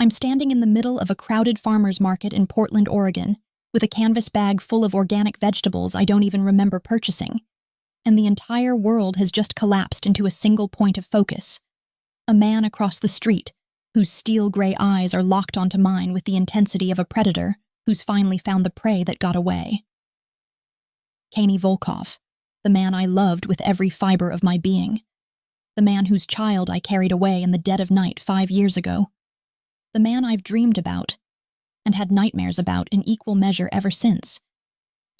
I'm standing in the middle of a crowded farmer's market in Portland, Oregon, with a canvas bag full of organic vegetables I don't even remember purchasing, and the entire world has just collapsed into a single point of focus. A man across the street, whose steel gray eyes are locked onto mine with the intensity of a predator who's finally found the prey that got away. Kani Volkov, the man I loved with every fiber of my being. The man whose child I carried away in the dead of night 5 years ago. The man I've dreamed about, and had nightmares about in equal measure ever since,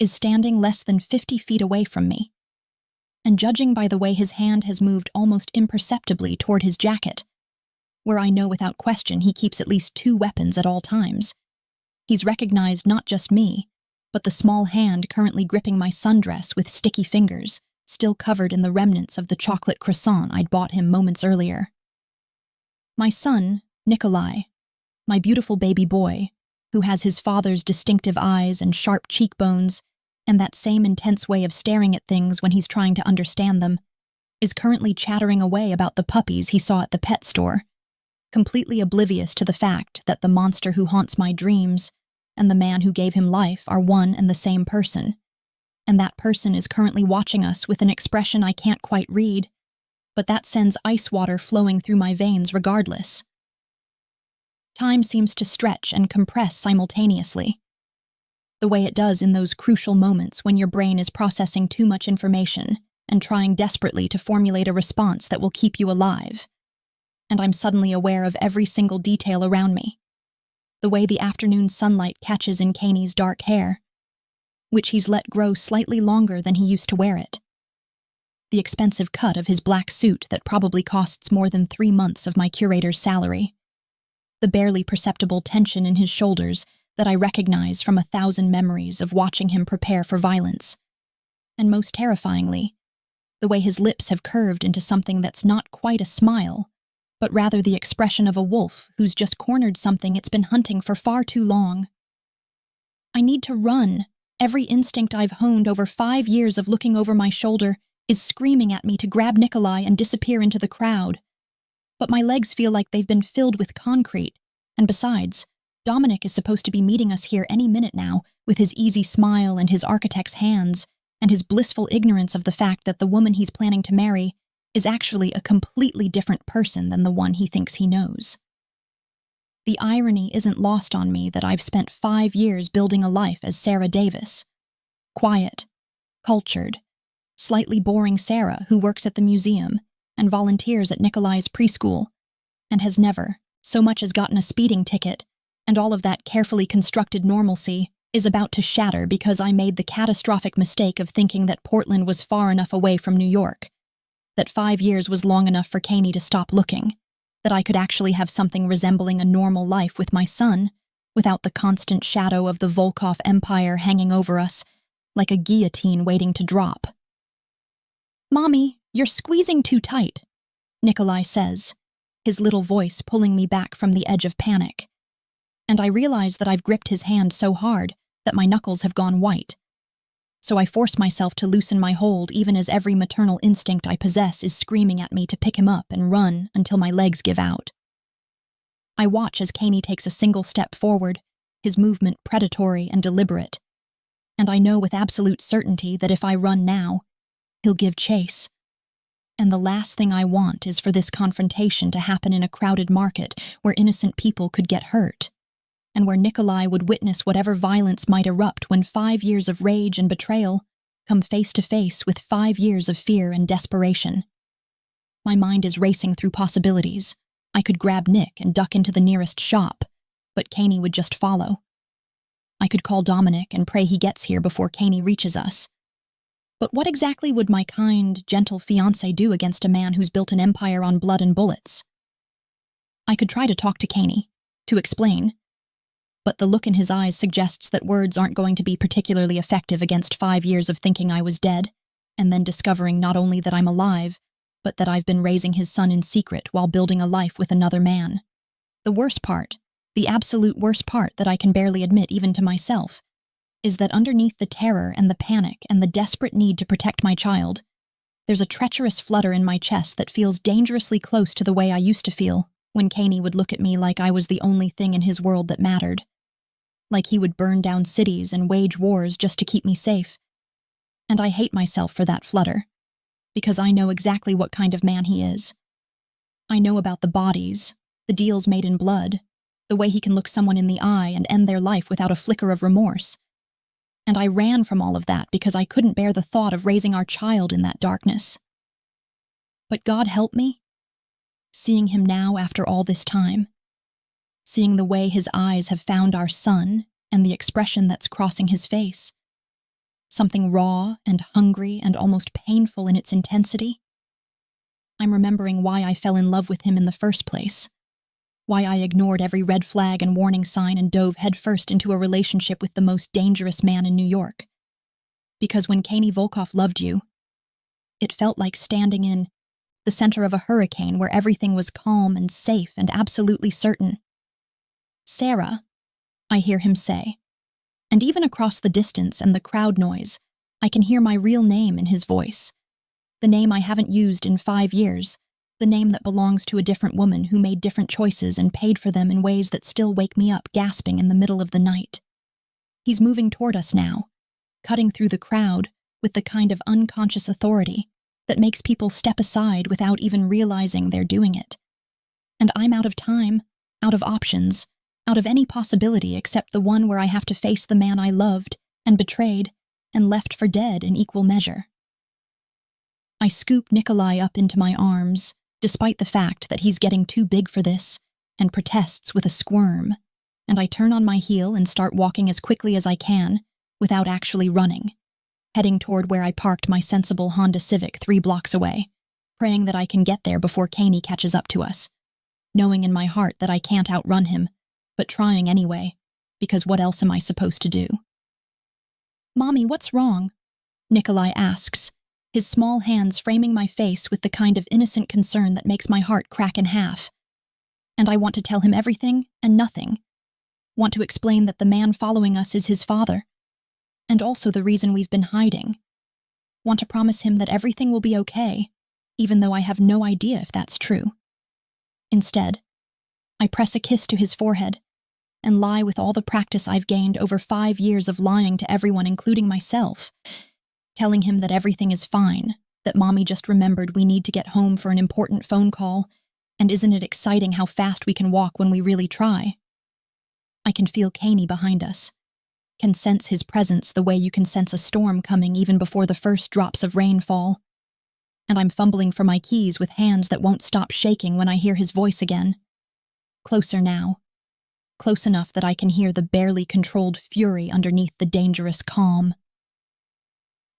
is standing less than 50 feet away from me. And judging by the way his hand has moved almost imperceptibly toward his jacket, where I know without question he keeps at least 2 weapons at all times, he's recognized not just me, but the small hand currently gripping my sundress with sticky fingers, still covered in the remnants of the chocolate croissant I'd bought him moments earlier. My son, Nikolai, my beautiful baby boy, who has his father's distinctive eyes and sharp cheekbones, and that same intense way of staring at things when he's trying to understand them, is currently chattering away about the puppies he saw at the pet store, completely oblivious to the fact that the monster who haunts my dreams and the man who gave him life are one and the same person, and that person is currently watching us with an expression I can't quite read, but that sends ice water flowing through my veins regardless. Time seems to stretch and compress simultaneously, the way it does in those crucial moments when your brain is processing too much information and trying desperately to formulate a response that will keep you alive. And I'm suddenly aware of every single detail around me. The way the afternoon sunlight catches in Kani's dark hair, which he's let grow slightly longer than he used to wear it. The expensive cut of his black suit that probably costs more than 3 months of my curator's salary. The barely perceptible tension in his shoulders that I recognize from 1,000 memories of watching him prepare for violence. And most terrifyingly, the way his lips have curved into something that's not quite a smile, but rather the expression of a wolf who's just cornered something it's been hunting for far too long. I need to run. Every instinct I've honed over 5 years of looking over my shoulder is screaming at me to grab Nikolai and disappear into the crowd. But my legs feel like they've been filled with concrete, and besides, Dominic is supposed to be meeting us here any minute now, with his easy smile and his architect's hands, and his blissful ignorance of the fact that the woman he's planning to marry is actually a completely different person than the one he thinks he knows. The irony isn't lost on me that I've spent 5 years building a life as Sarah Davis. Quiet, cultured, slightly boring Sarah who works at the museum and volunteers at Nikolai's preschool, and has never so much as gotten a speeding ticket, and all of that carefully constructed normalcy is about to shatter because I made the catastrophic mistake of thinking that Portland was far enough away from New York, that 5 years was long enough for Kani to stop looking, that I could actually have something resembling a normal life with my son, without the constant shadow of the Volkov Empire hanging over us, like a guillotine waiting to drop. "Mommy, you're squeezing too tight," Nikolai says, his little voice pulling me back from the edge of panic. And I realize that I've gripped his hand so hard that my knuckles have gone white. So I force myself to loosen my hold even as every maternal instinct I possess is screaming at me to pick him up and run until my legs give out. I watch as Kani takes a single step forward, his movement predatory and deliberate. And I know with absolute certainty that if I run now, he'll give chase. And the last thing I want is for this confrontation to happen in a crowded market where innocent people could get hurt, and where Nikolai would witness whatever violence might erupt when 5 years of rage and betrayal come face to face with 5 years of fear and desperation. My mind is racing through possibilities. I could grab Nick and duck into the nearest shop, but Kani would just follow. I could call Dominic and pray he gets here before Kani reaches us. But what exactly would my kind, gentle fiancé do against a man who's built an empire on blood and bullets? I could try to talk to Kani, to explain, but the look in his eyes suggests that words aren't going to be particularly effective against 5 years of thinking I was dead, and then discovering not only that I'm alive, but that I've been raising his son in secret while building a life with another man. The worst part, the absolute worst part that I can barely admit even to myself, is that underneath the terror and the panic and the desperate need to protect my child, there's a treacherous flutter in my chest that feels dangerously close to the way I used to feel when Caney would look at me like I was the only thing in his world that mattered, like he would burn down cities and wage wars just to keep me safe. And I hate myself for that flutter, because I know exactly what kind of man he is. I know about the bodies, the deals made in blood, the way he can look someone in the eye and end their life without a flicker of remorse. And I ran from all of that because I couldn't bear the thought of raising our child in that darkness. But God help me, seeing him now after all this time, seeing the way his eyes have found our son and the expression that's crossing his face, something raw and hungry and almost painful in its intensity. I'm remembering why I fell in love with him in the first place, why I ignored every red flag and warning sign and dove headfirst into a relationship with the most dangerous man in New York. Because when Caney Volkov loved you, it felt like standing in the center of a hurricane where everything was calm and safe and absolutely certain. Sarah, I hear him say, and even across the distance and the crowd noise, I can hear my real name in his voice, the name I haven't used in 5 years, the name that belongs to a different woman who made different choices and paid for them in ways that still wake me up gasping in the middle of the night. He's moving toward us now, cutting through the crowd with the kind of unconscious authority that makes people step aside without even realizing they're doing it. And I'm out of time, out of options, out of any possibility except the one where I have to face the man I loved and betrayed and left for dead in equal measure. I scoop Nikolai up into my arms, despite the fact that he's getting too big for this, and protests with a squirm, and I turn on my heel and start walking as quickly as I can, without actually running, heading toward where I parked my sensible Honda Civic 3 blocks away, praying that I can get there before Caney catches up to us, knowing in my heart that I can't outrun him, but trying anyway, because what else am I supposed to do? "Mommy, what's wrong?" Nikolai asks, his small hands framing my face with the kind of innocent concern that makes my heart crack in half. And I want to tell him everything and nothing. Want to explain that the man following us is his father, and also the reason we've been hiding. Want to promise him that everything will be okay, even though I have no idea if that's true. Instead, I press a kiss to his forehead and lie with all the practice I've gained over 5 years of lying to everyone, including myself, telling him that everything is fine, that Mommy just remembered we need to get home for an important phone call, and isn't it exciting how fast we can walk when we really try? I can feel Caney behind us, can sense his presence the way you can sense a storm coming even before the first drops of rain fall. And I'm fumbling for my keys with hands that won't stop shaking when I hear his voice again. Closer now. Close enough that I can hear the barely controlled fury underneath the dangerous calm.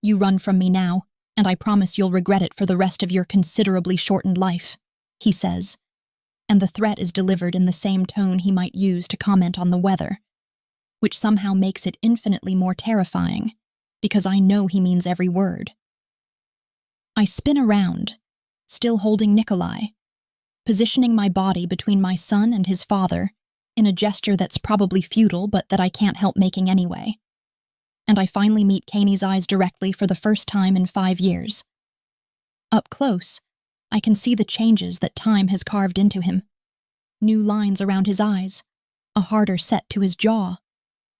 "You run from me now, and I promise you'll regret it for the rest of your considerably shortened life," he says, and the threat is delivered in the same tone he might use to comment on the weather, which somehow makes it infinitely more terrifying, because I know he means every word. I spin around, still holding Nikolai, positioning my body between my son and his father in a gesture that's probably futile but that I can't help making anyway. And I finally meet Caney's eyes directly for the first time in 5 years. Up close, I can see the changes that time has carved into him. New lines around his eyes, a harder set to his jaw,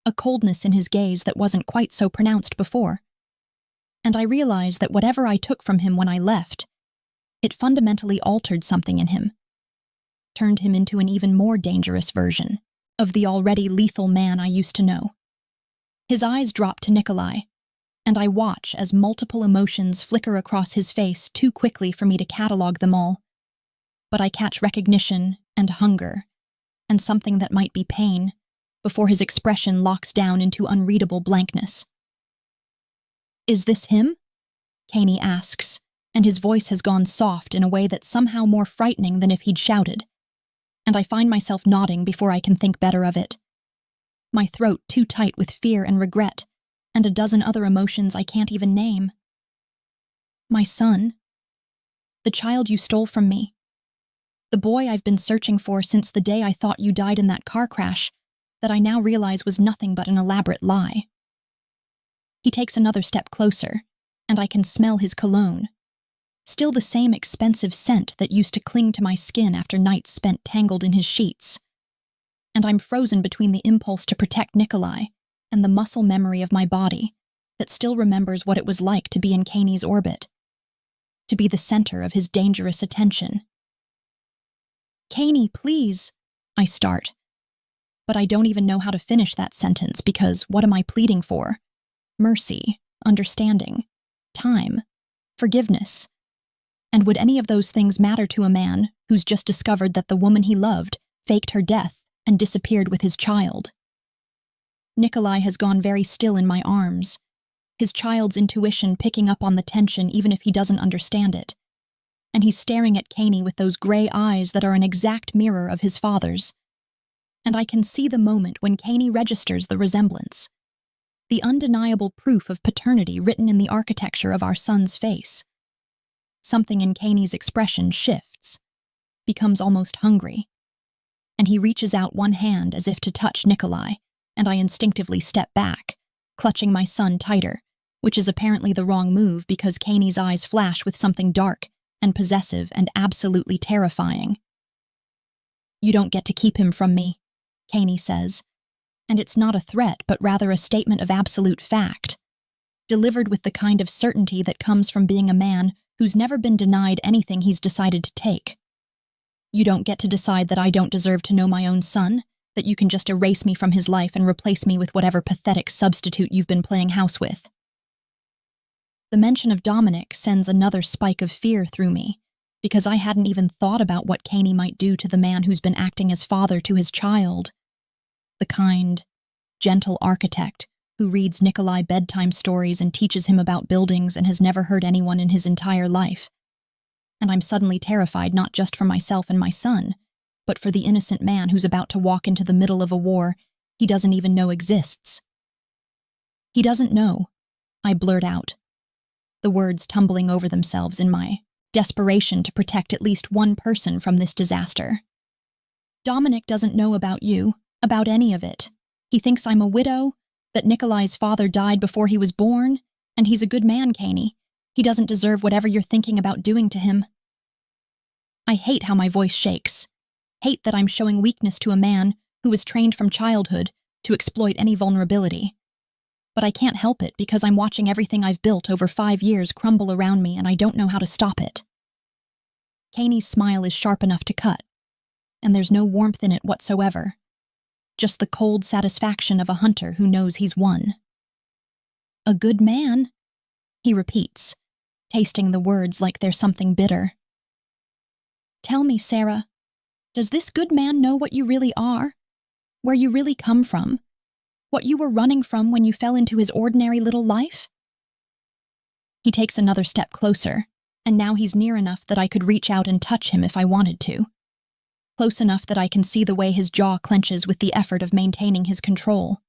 a coldness in his gaze that wasn't quite so pronounced before. And I realize that whatever I took from him when I left, it fundamentally altered something in him, turned him into an even more dangerous version of the already lethal man I used to know. His eyes drop to Nikolai, and I watch as multiple emotions flicker across his face too quickly for me to catalog them all. But I catch recognition and hunger, and something that might be pain, before his expression locks down into unreadable blankness. "Is this him?" Caney asks, and his voice has gone soft in a way that's somehow more frightening than if he'd shouted. And I find myself nodding before I can think better of it. My throat too tight with fear and regret, and a dozen other emotions I can't even name. "My son. The child you stole from me. The boy I've been searching for since the day I thought you died in that car crash that I now realize was nothing but an elaborate lie." He takes another step closer, and I can smell his cologne. Still the same expensive scent that used to cling to my skin after nights spent tangled in his sheets. And I'm frozen between the impulse to protect Nikolai and the muscle memory of my body that still remembers what it was like to be in Kaney's orbit, to be the center of his dangerous attention. "Kaney, please," I start. But I don't even know how to finish that sentence because what am I pleading for? Mercy, understanding, time, forgiveness. And would any of those things matter to a man who's just discovered that the woman he loved faked her death and disappeared with his child? Nikolai has gone very still in my arms, his child's intuition picking up on the tension even if he doesn't understand it. And he's staring at Kaney with those gray eyes that are an exact mirror of his father's. And I can see the moment when Kaney registers the resemblance, the undeniable proof of paternity written in the architecture of our son's face. Something in Kaney's expression shifts, becomes almost hungry, and he reaches out one hand as if to touch Nikolai, and I instinctively step back, clutching my son tighter, which is apparently the wrong move because Kaney's eyes flash with something dark and possessive and absolutely terrifying. "You don't get to keep him from me," Kaney says, and it's not a threat but rather a statement of absolute fact, delivered with the kind of certainty that comes from being a man who's never been denied anything he's decided to take. "You don't get to decide that I don't deserve to know my own son, that you can just erase me from his life and replace me with whatever pathetic substitute you've been playing house with." The mention of Dominic sends another spike of fear through me, because I hadn't even thought about what Kaney might do to the man who's been acting as father to his child. The kind, gentle architect who reads Nikolai bedtime stories and teaches him about buildings and has never hurt anyone in his entire life. And I'm suddenly terrified not just for myself and my son, but for the innocent man who's about to walk into the middle of a war he doesn't even know exists. "He doesn't know," I blurt out, the words tumbling over themselves in my desperation to protect at least one person from this disaster. "Dominic doesn't know about you, about any of it. He thinks I'm a widow, that Nikolai's father died before he was born, and he's a good man, Kaney. He doesn't deserve whatever you're thinking about doing to him." I hate how my voice shakes. Hate that I'm showing weakness to a man who was trained from childhood to exploit any vulnerability. But I can't help it because I'm watching everything I've built over 5 years crumble around me and I don't know how to stop it. Kaney's smile is sharp enough to cut, and there's no warmth in it whatsoever. Just the cold satisfaction of a hunter who knows he's won. "A good man," he repeats, tasting the words like they're something bitter. "Tell me, Sarah, does this good man know what you really are? Where you really come from? What you were running from when you fell into his ordinary little life?" He takes another step closer, and now he's near enough that I could reach out and touch him if I wanted to. Close enough that I can see the way his jaw clenches with the effort of maintaining his control.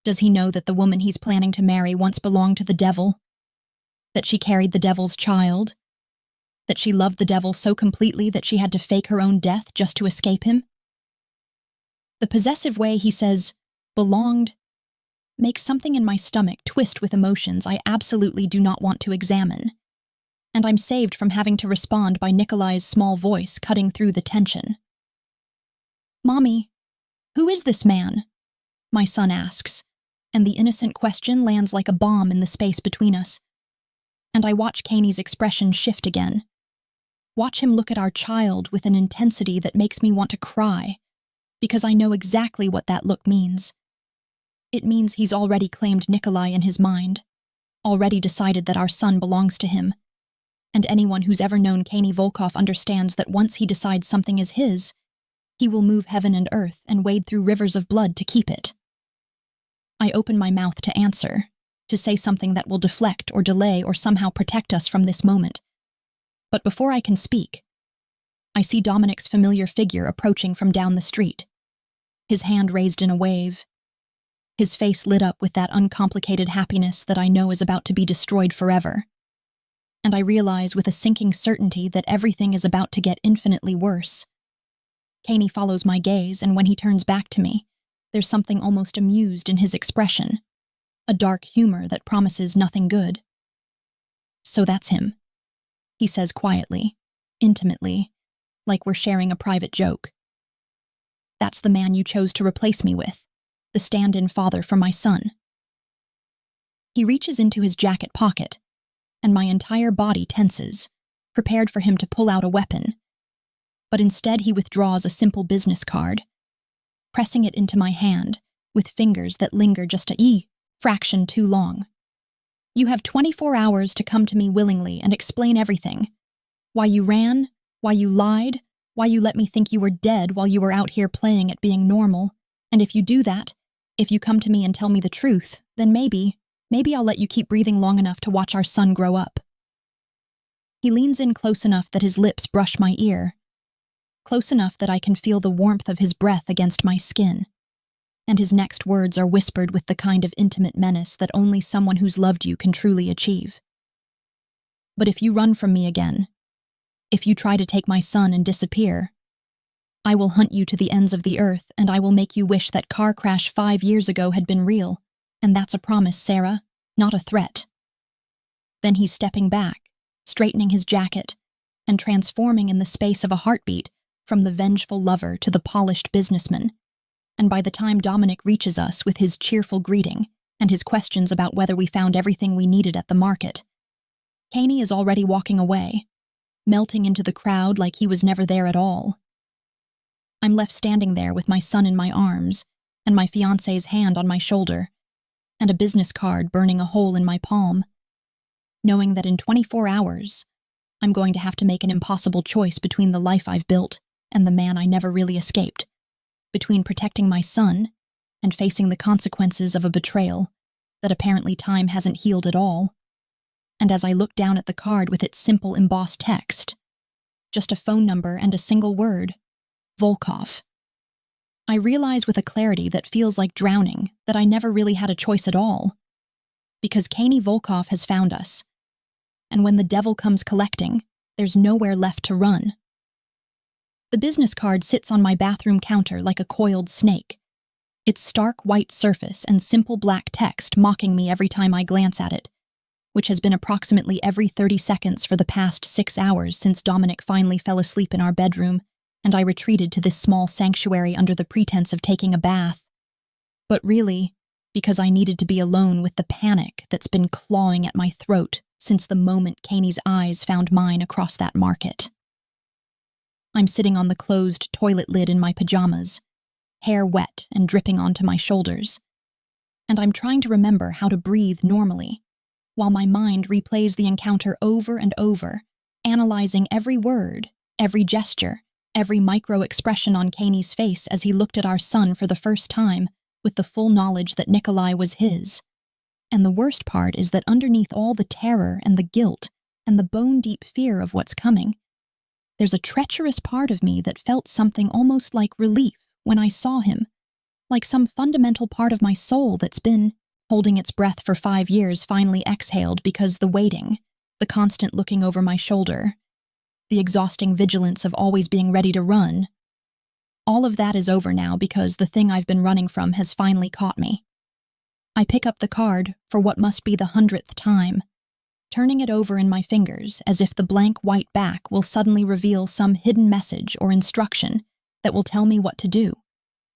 Does he know that the woman he's planning to marry once belonged to the devil? That she carried the devil's child? That she loved the devil so completely that she had to fake her own death just to escape him? The possessive way he says, "belonged," makes something in my stomach twist with emotions I absolutely do not want to examine. And I'm saved from having to respond by Nikolai's small voice cutting through the tension. "Mommy, who is this man?" my son asks, and the innocent question lands like a bomb in the space between us. And I watch Kaney's expression shift again. Watch him look at our child with an intensity that makes me want to cry, because I know exactly what that look means. It means he's already claimed Nikolai in his mind, already decided that our son belongs to him. And anyone who's ever known Kaney Volkov understands that once he decides something is his, he will move heaven and earth and wade through rivers of blood to keep it. I open my mouth to answer, to say something that will deflect or delay or somehow protect us from this moment. But before I can speak, I see Dominic's familiar figure approaching from down the street, his hand raised in a wave, his face lit up with that uncomplicated happiness that I know is about to be destroyed forever. And I realize with a sinking certainty that everything is about to get infinitely worse. Kaney follows my gaze, and when he turns back to me, there's something almost amused in his expression, a dark humor that promises nothing good. "So that's him," he says quietly, intimately, like we're sharing a private joke. That's the man you chose to replace me with, the stand-in father for my son. He reaches into his jacket pocket, and my entire body tenses, prepared for him to pull out a weapon. But instead he withdraws a simple business card, pressing it into my hand with fingers that linger just a fraction too long. You have 24 hours to come to me willingly and explain everything. Why you ran, why you lied, why you let me think you were dead while you were out here playing at being normal. And if you do that, if you come to me and tell me the truth, then maybe I'll let you keep breathing long enough to watch our son grow up. He leans in close enough that his lips brush my ear, close enough that I can feel the warmth of his breath against my skin, and his next words are whispered with the kind of intimate menace that only someone who's loved you can truly achieve. But if you run from me again, if you try to take my son and disappear, I will hunt you to the ends of the earth, and I will make you wish that car crash 5 years ago had been real, and that's a promise, Sarah, not a threat. Then he's stepping back, straightening his jacket, and transforming in the space of a heartbeat from the vengeful lover to the polished businessman. And by the time Dominic reaches us with his cheerful greeting and his questions about whether we found everything we needed at the market, Caney is already walking away, melting into the crowd like he was never there at all. I'm left standing there with my son in my arms and my fiancé's hand on my shoulder and a business card burning a hole in my palm, knowing that in 24 hours, I'm going to have to make an impossible choice between the life I've built and the man I never really escaped, between protecting my son and facing the consequences of a betrayal that apparently time hasn't healed at all. And as I look down at the card with its simple embossed text, just a phone number and a single word, Volkov, I realize with a clarity that feels like drowning that I never really had a choice at all, because Caney Volkov has found us, and when the devil comes collecting, there's nowhere left to run. The business card sits on my bathroom counter like a coiled snake, its stark white surface and simple black text mocking me every time I glance at it, which has been approximately every 30 seconds for the past 6 hours since Dominic finally fell asleep in our bedroom and I retreated to this small sanctuary under the pretense of taking a bath. But really, because I needed to be alone with the panic that's been clawing at my throat since the moment Caney's eyes found mine across that market. I'm sitting on the closed toilet lid in my pajamas, hair wet and dripping onto my shoulders, and I'm trying to remember how to breathe normally, while my mind replays the encounter over and over, analyzing every word, every gesture, every micro-expression on Caney's face as he looked at our son for the first time with the full knowledge that Nikolai was his. And the worst part is that underneath all the terror and the guilt and the bone-deep fear of what's coming, there's a treacherous part of me that felt something almost like relief when I saw him, like some fundamental part of my soul that's been holding its breath for 5 years finally exhaled because the waiting, the constant looking over my shoulder, the exhausting vigilance of always being ready to run, all of that is over now because the thing I've been running from has finally caught me. I pick up the card for what must be the 100th time, turning it over in my fingers as if the blank white back will suddenly reveal some hidden message or instruction that will tell me what to do,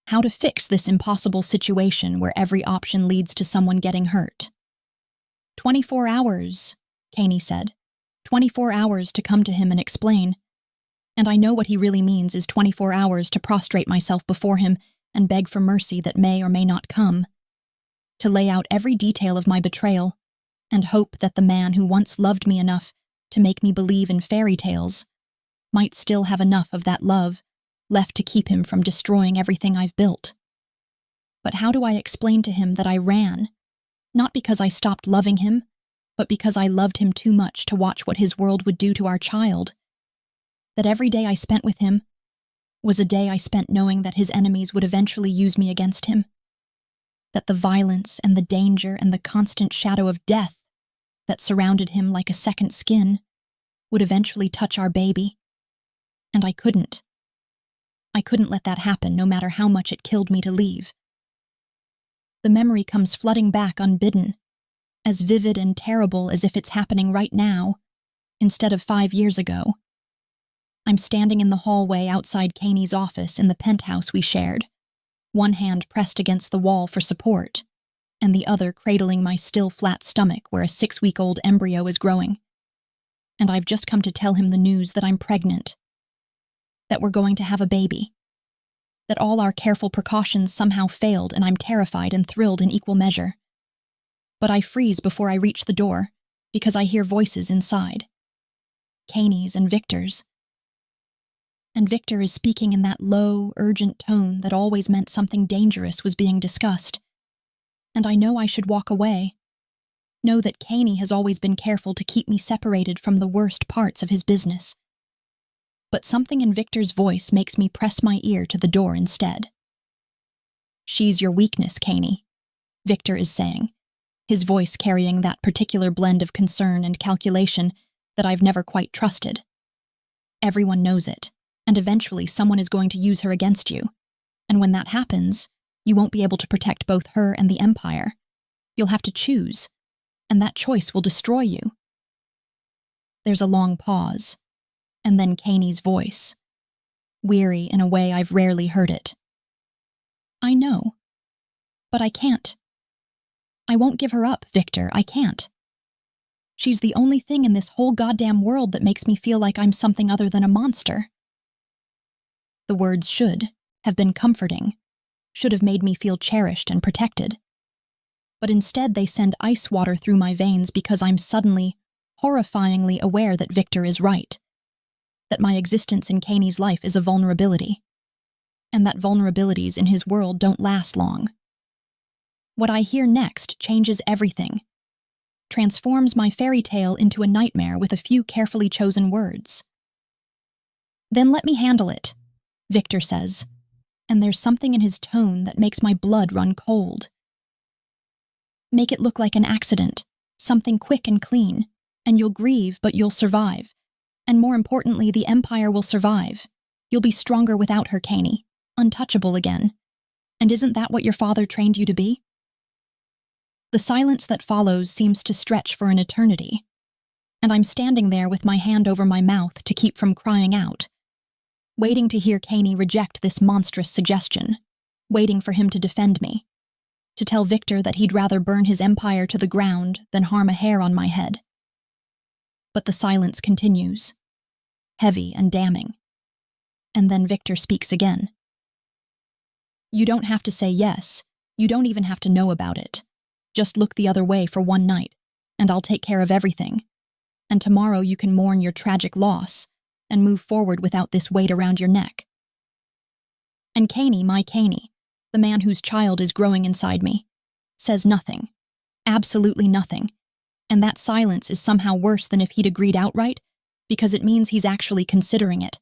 how to fix this impossible situation where every option leads to someone getting hurt. 24 hours, Caney said. 24 hours to come to him and explain. And I know what he really means is 24 hours to prostrate myself before him and beg for mercy that may or may not come. To lay out every detail of my betrayal and hope that the man who once loved me enough to make me believe in fairy tales might still have enough of that love left to keep him from destroying everything I've built. But how do I explain to him that I ran, not because I stopped loving him, but because I loved him too much to watch what his world would do to our child? That every day I spent with him was a day I spent knowing that his enemies would eventually use me against him. That the violence and the danger and the constant shadow of death that surrounded him like a second skin would eventually touch our baby. And I couldn't. I couldn't let that happen no matter how much it killed me to leave. The memory comes flooding back unbidden, as vivid and terrible as if it's happening right now, instead of 5 years ago. I'm standing in the hallway outside Kaney's office in the penthouse we shared, one hand pressed against the wall for support, and the other cradling my still flat stomach where a 6-week-old embryo is growing. And I've just come to tell him the news that I'm pregnant, that we're going to have a baby, that all our careful precautions somehow failed, and I'm terrified and thrilled in equal measure. But I freeze before I reach the door, because I hear voices inside. Kaney's and Victor's. And Victor is speaking in that low, urgent tone that always meant something dangerous was being discussed. And I know I should walk away. Know that Kaney has always been careful to keep me separated from the worst parts of his business. But something in Victor's voice makes me press my ear to the door instead. "She's your weakness, Kaney," Victor is saying, his voice carrying that particular blend of concern and calculation that I've never quite trusted. "Everyone knows it, and eventually someone is going to use her against you. And when that happens, you won't be able to protect both her and the Empire. You'll have to choose, and that choice will destroy you." There's a long pause, and then Kaney's voice, weary in a way I've rarely heard it. "I know, but I can't. I won't give her up, Victor, I can't. She's the only thing in this whole goddamn world that makes me feel like I'm something other than a monster." The words should have been comforting, should have made me feel cherished and protected. But instead they send ice water through my veins because I'm suddenly, horrifyingly aware that Victor is right. That my existence in Kaney's life is a vulnerability. And that vulnerabilities in his world don't last long. What I hear next changes everything. Transforms my fairy tale into a nightmare with a few carefully chosen words. "Then let me handle it," Victor says, and there's something in his tone that makes my blood run cold. "Make it look like an accident, something quick and clean, and you'll grieve, but you'll survive. And more importantly, the Empire will survive. You'll be stronger without her, Kaney, untouchable again. And isn't that what your father trained you to be?" The silence that follows seems to stretch for an eternity, and I'm standing there with my hand over my mouth to keep from crying out, waiting to hear Kaney reject this monstrous suggestion, waiting for him to defend me, to tell Victor that he'd rather burn his empire to the ground than harm a hair on my head. But the silence continues, heavy and damning. And then Victor speaks again. "You don't have to say yes. You don't even have to know about it. Just look the other way for one night, and I'll take care of everything. And tomorrow you can mourn your tragic loss and move forward without this weight around your neck." And Kaney, my Kaney, the man whose child is growing inside me, says nothing, absolutely nothing. And that silence is somehow worse than if he'd agreed outright, because it means he's actually considering it,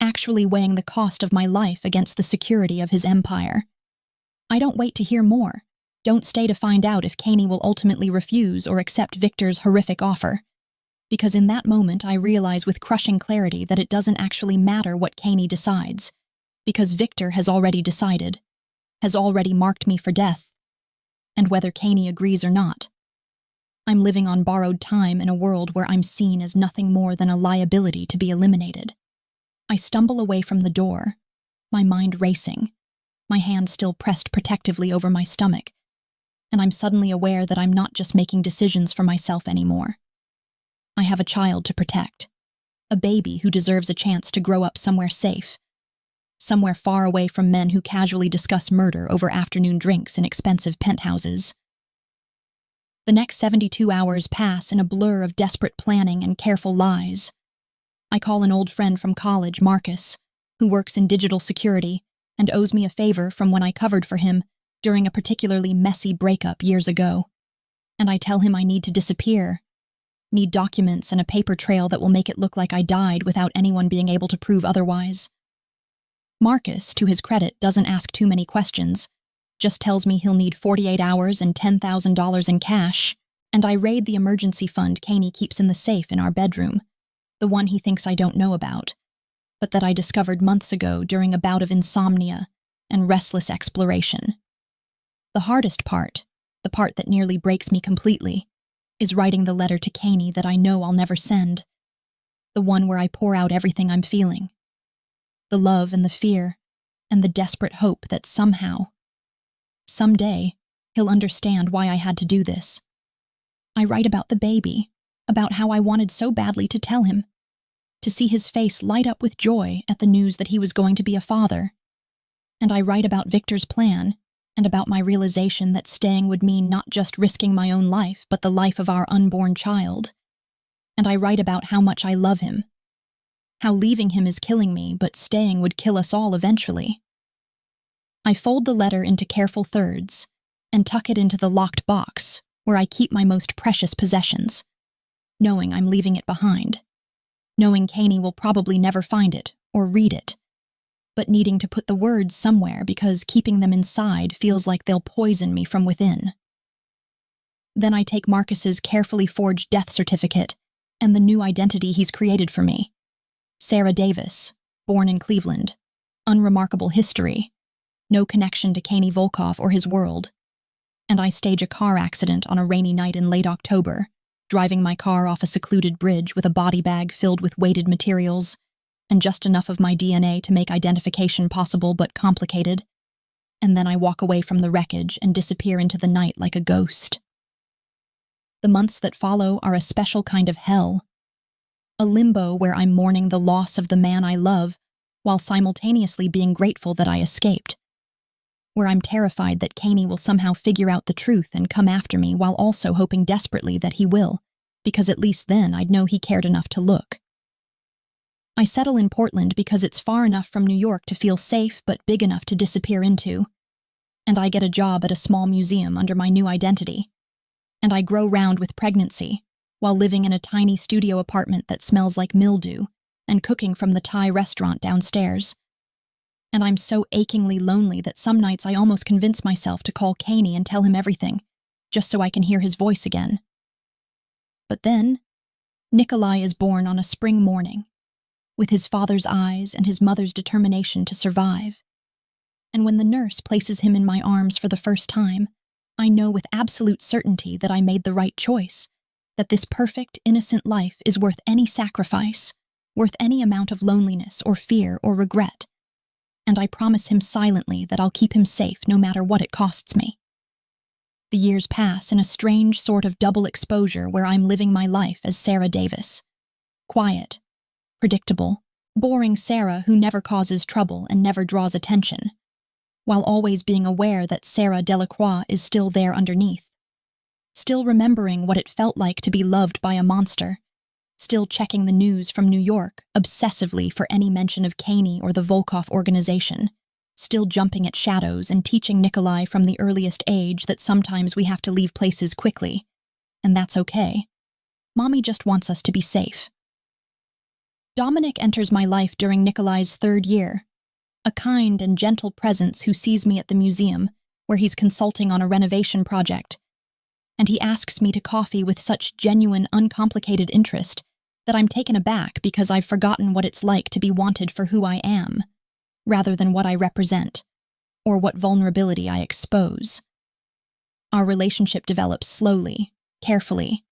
actually weighing the cost of my life against the security of his empire. I don't wait to hear more. Don't stay to find out if Kaney will ultimately refuse or accept Victor's horrific offer. Because in that moment I realize with crushing clarity that it doesn't actually matter what Kaney decides, because Victor has already decided, has already marked me for death, and whether Kaney agrees or not. I'm living on borrowed time in a world where I'm seen as nothing more than a liability to be eliminated. I stumble away from the door, my mind racing, my hand still pressed protectively over my stomach, and I'm suddenly aware that I'm not just making decisions for myself anymore. I have a child to protect, a baby who deserves a chance to grow up somewhere safe, somewhere far away from men who casually discuss murder over afternoon drinks in expensive penthouses. The next 72 hours pass in a blur of desperate planning and careful lies. I call an old friend from college, Marcus, who works in digital security and owes me a favor from when I covered for him during a particularly messy breakup years ago. And I tell him I need to disappear, need documents and a paper trail that will make it look like I died without anyone being able to prove otherwise. Marcus, to his credit, doesn't ask too many questions, just tells me he'll need 48 hours and $10,000 in cash, and I raid the emergency fund Kaney keeps in the safe in our bedroom, the one he thinks I don't know about, but that I discovered months ago during a bout of insomnia and restless exploration. The hardest part, the part that nearly breaks me completely, is writing the letter to Kaney that I know I'll never send, the one where I pour out everything I'm feeling. The love and the fear, and the desperate hope that somehow, someday, he'll understand why I had to do this. I write about the baby, about how I wanted so badly to tell him, to see his face light up with joy at the news that he was going to be a father. And I write about Victor's plan, and about my realization that staying would mean not just risking my own life, but the life of our unborn child. And I write about how much I love him, how leaving him is killing me, but staying would kill us all eventually. I fold the letter into careful thirds and tuck it into the locked box where I keep my most precious possessions, knowing I'm leaving it behind, knowing Caney will probably never find it or read it, but needing to put the words somewhere because keeping them inside feels like they'll poison me from within. Then I take Marcus's carefully forged death certificate and the new identity he's created for me. Sarah Davis, born in Cleveland, unremarkable history, no connection to Caney Volkov or his world, and I stage a car accident on a rainy night in late October, driving my car off a secluded bridge with a body bag filled with weighted materials, and just enough of my DNA to make identification possible but complicated, and then I walk away from the wreckage and disappear into the night like a ghost. The months that follow are a special kind of hell, a limbo where I'm mourning the loss of the man I love while simultaneously being grateful that I escaped, where I'm terrified that Caney will somehow figure out the truth and come after me while also hoping desperately that he will, because at least then I'd know he cared enough to look. I settle in Portland because it's far enough from New York to feel safe but big enough to disappear into, and I get a job at a small museum under my new identity, and I grow round with pregnancy while living in a tiny studio apartment that smells like mildew and cooking from the Thai restaurant downstairs. And I'm so achingly lonely that some nights I almost convince myself to call Caney and tell him everything, just so I can hear his voice again. But then, Nikolai is born on a spring morning, with his father's eyes and his mother's determination to survive. And when the nurse places him in my arms for the first time, I know with absolute certainty that I made the right choice, that this perfect, innocent life is worth any sacrifice, worth any amount of loneliness or fear or regret. And I promise him silently that I'll keep him safe no matter what it costs me. The years pass in a strange sort of double exposure where I'm living my life as Sarah Davis. Quiet, predictable, boring Sarah who never causes trouble and never draws attention, while always being aware that Sarah Delacroix is still there underneath, still remembering what it felt like to be loved by a monster, still checking the news from New York obsessively for any mention of Caney or the Volkov organization, still jumping at shadows and teaching Nikolai from the earliest age that sometimes we have to leave places quickly, and that's okay. Mommy just wants us to be safe. Dominic enters my life during Nikolai's 3rd year, a kind and gentle presence who sees me at the museum, where he's consulting on a renovation project, and he asks me to coffee with such genuine, uncomplicated interest that I'm taken aback because I've forgotten what it's like to be wanted for who I am, rather than what I represent, or what vulnerability I expose. Our relationship develops slowly, carefully,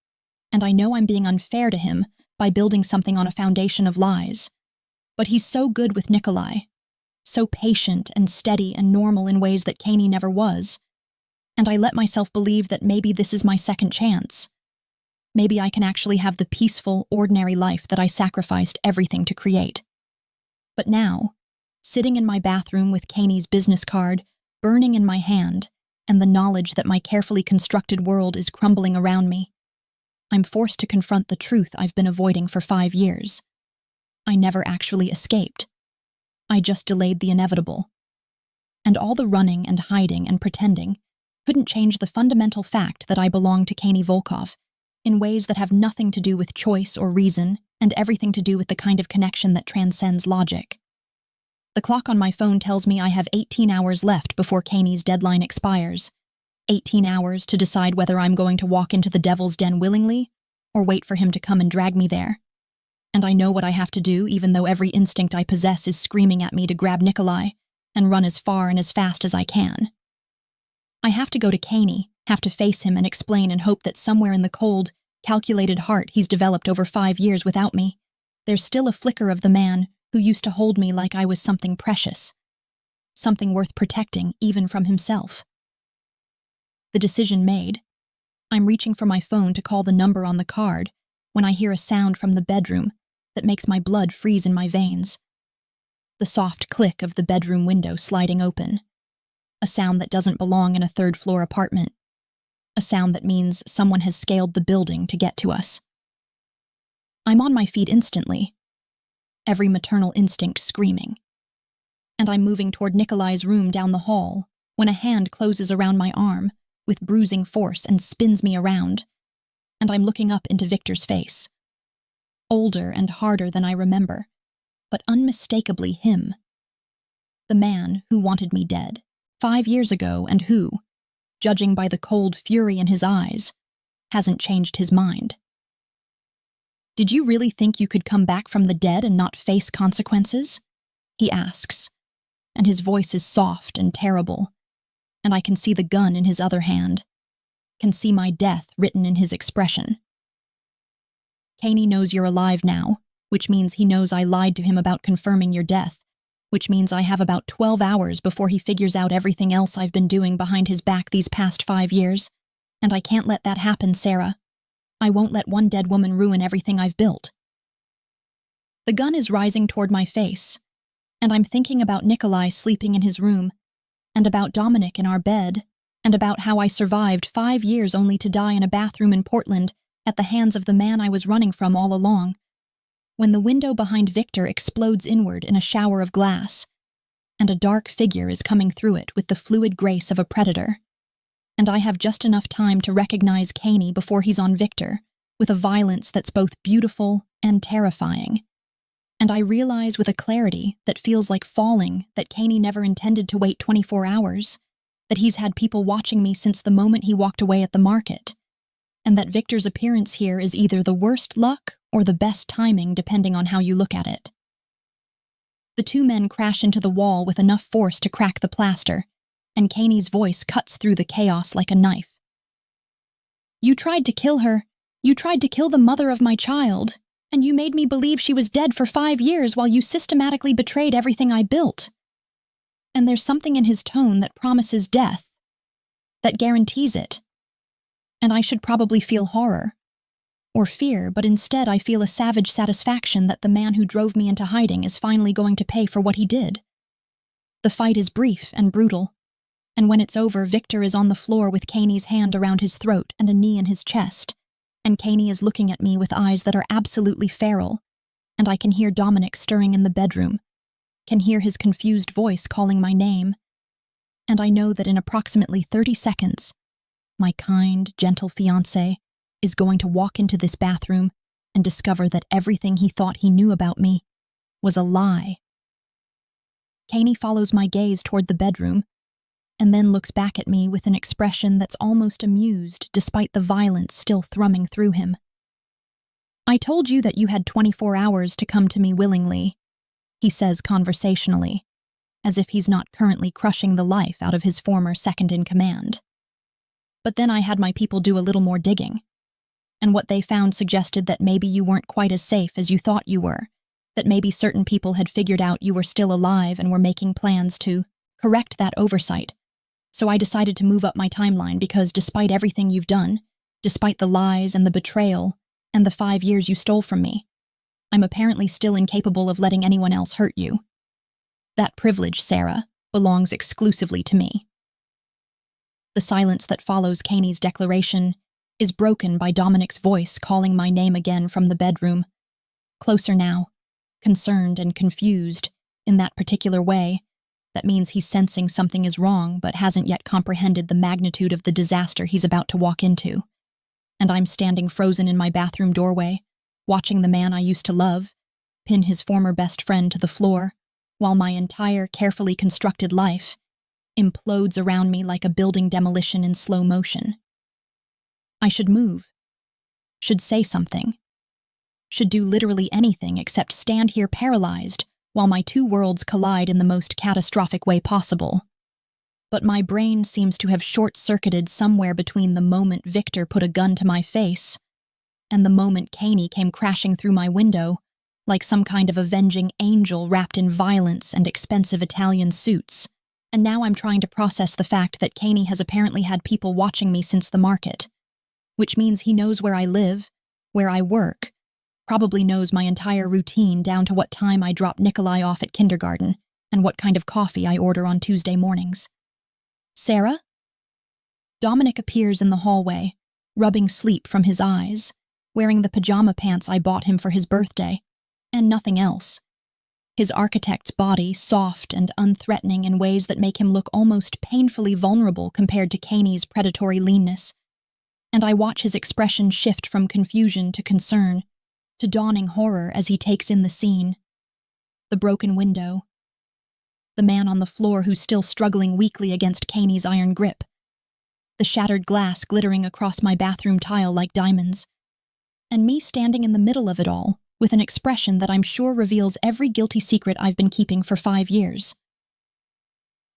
and I know I'm being unfair to him by building something on a foundation of lies. But he's so good with Nikolai, so patient and steady and normal in ways that Caney never was, and I let myself believe that maybe this is my second chance. Maybe I can actually have the peaceful, ordinary life that I sacrificed everything to create. But now, sitting in my bathroom with Caney's business card burning in my hand, and the knowledge that my carefully constructed world is crumbling around me, I'm forced to confront the truth I've been avoiding for 5 years. I never actually escaped. I just delayed the inevitable. And all the running and hiding and pretending couldn't change the fundamental fact that I belong to Caney Volkov in ways that have nothing to do with choice or reason and everything to do with the kind of connection that transcends logic. The clock on my phone tells me I have 18 hours left before Caney's deadline expires. 18 hours to decide whether I'm going to walk into the devil's den willingly or wait for him to come and drag me there. And I know what I have to do, even though every instinct I possess is screaming at me to grab Nikolai and run as far and as fast as I can. I have to go to Caney, have to face him and explain and hope that somewhere in the cold, calculated heart he's developed over 5 years without me There's still a flicker of the man who used to hold me like I was something precious, something worth protecting even from himself. The decision made, I'm reaching for my phone to call the number on the card when I hear a sound from the bedroom that makes my blood freeze in my veins. The soft click of the bedroom window sliding open. A sound that doesn't belong in a third-floor apartment. A sound that means someone has scaled the building to get to us. I'm on my feet instantly, every maternal instinct screaming. And I'm moving toward Nikolai's room down the hall when a hand closes around my arm with bruising force and spins me around, and I'm looking up into Victor's face. Older and harder than I remember, but unmistakably him. The man who wanted me dead 5 years ago and who, judging by the cold fury in his eyes, hasn't changed his mind. Did you really think you could come back from the dead and not face consequences? He asks, and his voice is soft and terrible, and I can see the gun in his other hand, can see my death written in his expression. Caney knows you're alive now, which means he knows I lied to him about confirming your death, which means I have about 12 hours before he figures out everything else I've been doing behind his back these past 5 years, and I can't let that happen, Sarah. I won't let one dead woman ruin everything I've built. The gun is rising toward my face, and I'm thinking about Nikolai sleeping in his room, and about Dominic in our bed, and about how I survived 5 years only to die in a bathroom in Portland at the hands of the man I was running from all along, when the window behind Victor explodes inward in a shower of glass, and a dark figure is coming through it with the fluid grace of a predator, and I have just enough time to recognize Caney before he's on Victor, with a violence that's both beautiful and terrifying. And I realize with a clarity that feels like falling that Caney never intended to wait 24 hours, that he's had people watching me since the moment he walked away at the market, and that Victor's appearance here is either the worst luck or the best timing depending on how you look at it. The two men crash into the wall with enough force to crack the plaster, and Caney's voice cuts through the chaos like a knife. You tried to kill her. You tried to kill the mother of my child. And you made me believe she was dead for 5 years while you systematically betrayed everything I built. And there's something in his tone that promises death, that guarantees it. And I should probably feel horror, or fear, but instead I feel a savage satisfaction that the man who drove me into hiding is finally going to pay for what he did. The fight is brief and brutal, and when it's over, Victor is on the floor with Caney's hand around his throat and a knee in his chest. And Caney is looking at me with eyes that are absolutely feral, and I can hear Dominic stirring in the bedroom, can hear his confused voice calling my name, and I know that in approximately 30 seconds, my kind, gentle fiancé is going to walk into this bathroom and discover that everything he thought he knew about me was a lie. Caney follows my gaze toward the bedroom, and then looks back at me with an expression that's almost amused despite the violence still thrumming through him. I told you that you had 24 hours to come to me willingly, he says conversationally, as if he's not currently crushing the life out of his former second-in-command. But then I had my people do a little more digging, and what they found suggested that maybe you weren't quite as safe as you thought you were, that maybe certain people had figured out you were still alive and were making plans to correct that oversight. So I decided to move up my timeline because despite everything you've done, despite the lies and the betrayal and the 5 years you stole from me, I'm apparently still incapable of letting anyone else hurt you. That privilege, Sarah, belongs exclusively to me. The silence that follows Caney's declaration is broken by Dominic's voice calling my name again from the bedroom. Closer now, concerned and confused, in that particular way. That means he's sensing something is wrong but hasn't yet comprehended the magnitude of the disaster he's about to walk into. And I'm standing frozen in my bathroom doorway, watching the man I used to love pin his former best friend to the floor, while my entire carefully constructed life implodes around me like a building demolition in slow motion. I should move, should say something, should do literally anything except stand here paralyzed while my two worlds collide in the most catastrophic way possible. But my brain seems to have short-circuited somewhere between the moment Victor put a gun to my face and the moment Caney came crashing through my window like some kind of avenging angel wrapped in violence and expensive Italian suits. And now I'm trying to process the fact that Caney has apparently had people watching me since the market, which means he knows where I live, where I work, probably knows my entire routine down to what time I drop Nikolai off at kindergarten and what kind of coffee I order on Tuesday mornings. Sarah? Dominic appears in the hallway, rubbing sleep from his eyes, wearing the pajama pants I bought him for his birthday, and nothing else. His architect's body soft and unthreatening in ways that make him look almost painfully vulnerable compared to Caney's predatory leanness. And I watch his expression shift from confusion to concern, to dawning horror as he takes in the scene. The broken window. The man on the floor who's still struggling weakly against Caney's iron grip. The shattered glass glittering across my bathroom tile like diamonds. And me standing in the middle of it all, with an expression that I'm sure reveals every guilty secret I've been keeping for 5 years.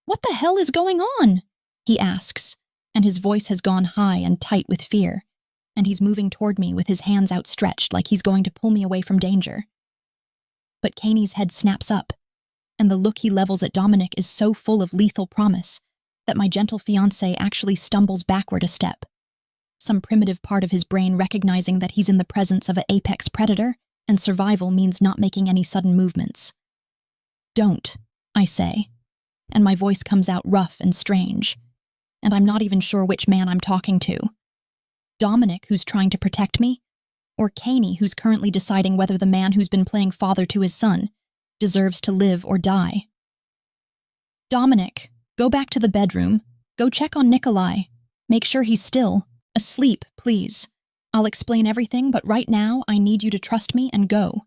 "What the hell is going on?" he asks, and his voice has gone high and tight with fear, and he's moving toward me with his hands outstretched like he's going to pull me away from danger. But Caney's head snaps up, and the look he levels at Dominic is so full of lethal promise that my gentle fiancé actually stumbles backward a step, some primitive part of his brain recognizing that he's in the presence of an apex predator, and survival means not making any sudden movements. "Don't," I say, and my voice comes out rough and strange, and I'm not even sure which man I'm talking to. Dominic, who's trying to protect me, or Caney, who's currently deciding whether the man who's been playing father to his son deserves to live or die. "Dominic, go back to the bedroom. Go check on Nikolai. Make sure he's still asleep, please. I'll explain everything, but right now I need you to trust me and go."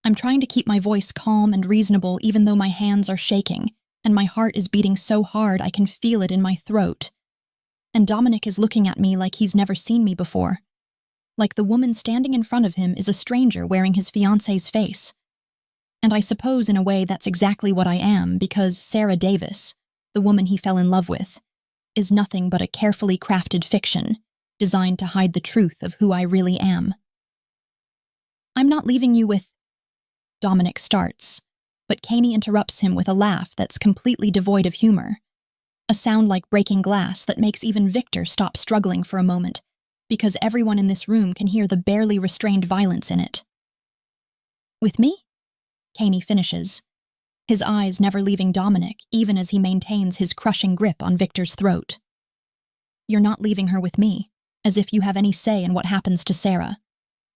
I'm trying to keep my voice calm and reasonable even though my hands are shaking, and my heart is beating so hard I can feel it in my throat. And Dominic is looking at me like he's never seen me before. Like the woman standing in front of him is a stranger wearing his fiancé's face. And I suppose in a way that's exactly what I am, because Sarah Davis, the woman he fell in love with, is nothing but a carefully crafted fiction designed to hide the truth of who I really am. "I'm not leaving you with—" Dominic starts, but Caney interrupts him with a laugh that's completely devoid of humor, a sound like breaking glass that makes even Victor stop struggling for a moment, because everyone in this room can hear the barely restrained violence in it. "With me?" Caney finishes, his eyes never leaving Dominic even as he maintains his crushing grip on Victor's throat. "You're not leaving her with me, as if you have any say in what happens to Sarah,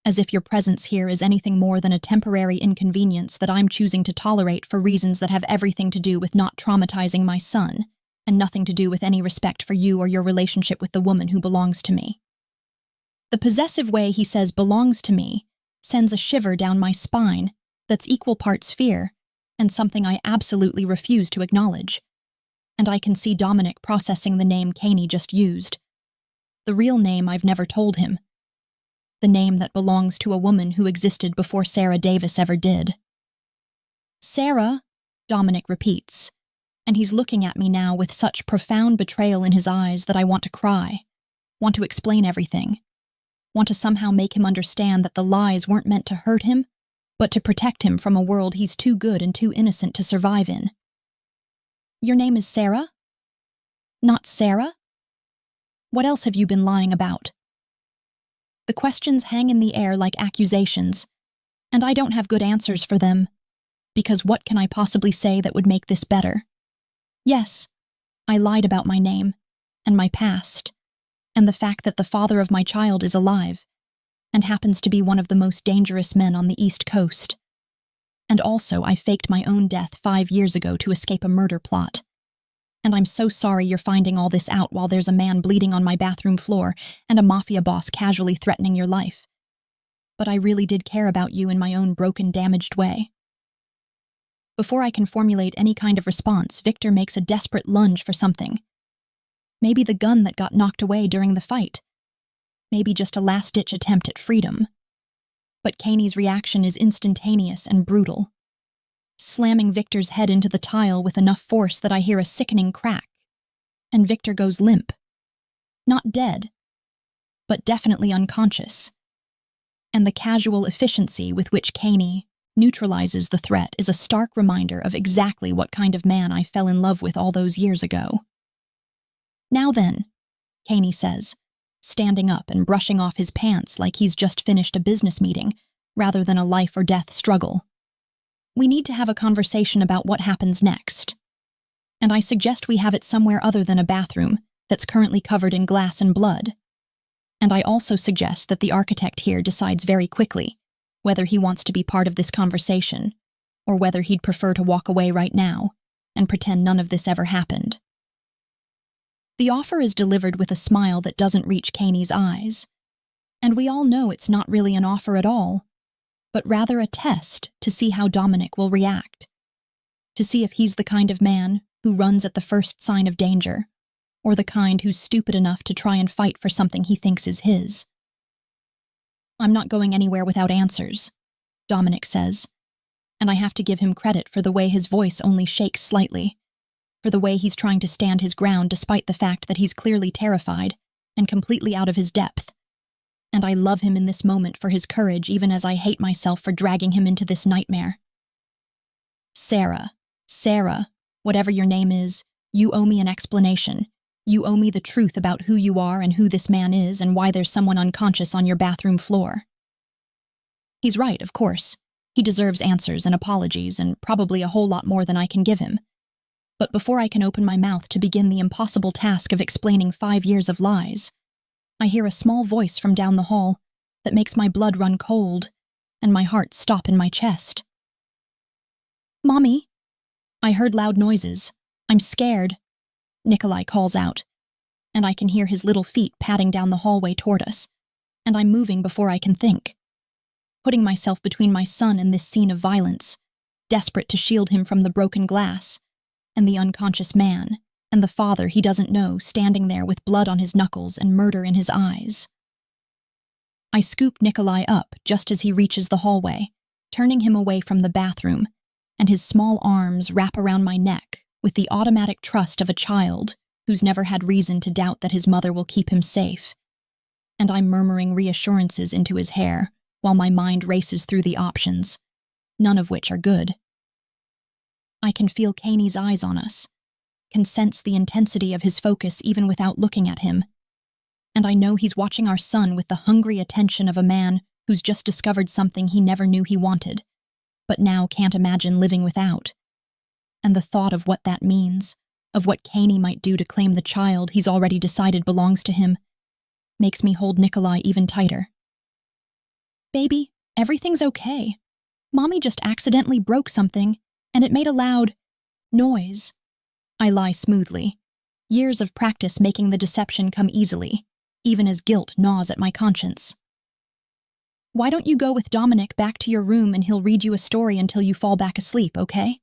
as if your presence here is anything more than a temporary inconvenience that I'm choosing to tolerate for reasons that have everything to do with not traumatizing my son, and nothing to do with any respect for you or your relationship with the woman who belongs to me." The possessive way he says "belongs to me" sends a shiver down my spine that's equal parts fear and something I absolutely refuse to acknowledge. And I can see Dominic processing the name Caney just used. The real name I've never told him. The name that belongs to a woman who existed before Sarah Davis ever did. "Sarah," Dominic repeats, and he's looking at me now with such profound betrayal in his eyes that I want to cry, want to explain everything, want to somehow make him understand that the lies weren't meant to hurt him, but to protect him from a world he's too good and too innocent to survive in. "Your name is Sarah? Not Sarah? What else have you been lying about?" The questions hang in the air like accusations, and I don't have good answers for them, because what can I possibly say that would make this better? Yes, I lied about my name, and my past, and the fact that the father of my child is alive, and happens to be one of the most dangerous men on the East Coast. And also, I faked my own death 5 years ago to escape a murder plot. And I'm so sorry you're finding all this out while there's a man bleeding on my bathroom floor and a mafia boss casually threatening your life. But I really did care about you in my own broken, damaged way. Before I can formulate any kind of response, Victor makes a desperate lunge for something. Maybe the gun that got knocked away during the fight. Maybe just a last-ditch attempt at freedom. But Caney's reaction is instantaneous and brutal, slamming Victor's head into the tile with enough force that I hear a sickening crack, and Victor goes limp. Not dead, but definitely unconscious. And the casual efficiency with which Caney neutralizes the threat is a stark reminder of exactly what kind of man I fell in love with all those years ago. "Now then," Caney says, standing up and brushing off his pants like he's just finished a business meeting rather than a life-or-death struggle. "We need to have a conversation about what happens next. And I suggest we have it somewhere other than a bathroom that's currently covered in glass and blood. And I also suggest that the architect here decides very quickly whether he wants to be part of this conversation or whether he'd prefer to walk away right now and pretend none of this ever happened." The offer is delivered with a smile that doesn't reach Caney's eyes, and we all know it's not really an offer at all, but rather a test to see how Dominic will react, to see if he's the kind of man who runs at the first sign of danger, or the kind who's stupid enough to try and fight for something he thinks is his. "I'm not going anywhere without answers," Dominic says, and I have to give him credit for the way his voice only shakes slightly, for the way he's trying to stand his ground despite the fact that he's clearly terrified and completely out of his depth. And I love him in this moment for his courage, even as I hate myself for dragging him into this nightmare. Sarah, whatever your name is, you owe me an explanation. You owe me the truth about who you are and who this man is and why there's someone unconscious on your bathroom floor." He's right, of course. He deserves answers and apologies and probably a whole lot more than I can give him. But before I can open my mouth to begin the impossible task of explaining 5 years of lies, I hear a small voice from down the hall that makes my blood run cold and my heart stop in my chest. "Mommy!" I heard loud noises. "I'm scared," Nikolai calls out, and I can hear his little feet padding down the hallway toward us, and I'm moving before I can think, putting myself between my son and this scene of violence, desperate to shield him from the broken glass, and the unconscious man, and the father he doesn't know standing there with blood on his knuckles and murder in his eyes. I scoop Nikolai up just as he reaches the hallway, turning him away from the bathroom, and his small arms wrap around my neck with the automatic trust of a child who's never had reason to doubt that his mother will keep him safe. And I'm murmuring reassurances into his hair while my mind races through the options, none of which are good. I can feel Caney's eyes on us, can sense the intensity of his focus even without looking at him, and I know he's watching our son with the hungry attention of a man who's just discovered something he never knew he wanted, but now can't imagine living without. And the thought of what that means, of what Caney might do to claim the child he's already decided belongs to him, makes me hold Nikolai even tighter. "Baby, everything's okay. Mommy just accidentally broke something, and it made a loud noise." I lie smoothly, years of practice making the deception come easily, even as guilt gnaws at my conscience. "Why don't you go with Dominic back to your room and he'll read you a story until you fall back asleep, okay?"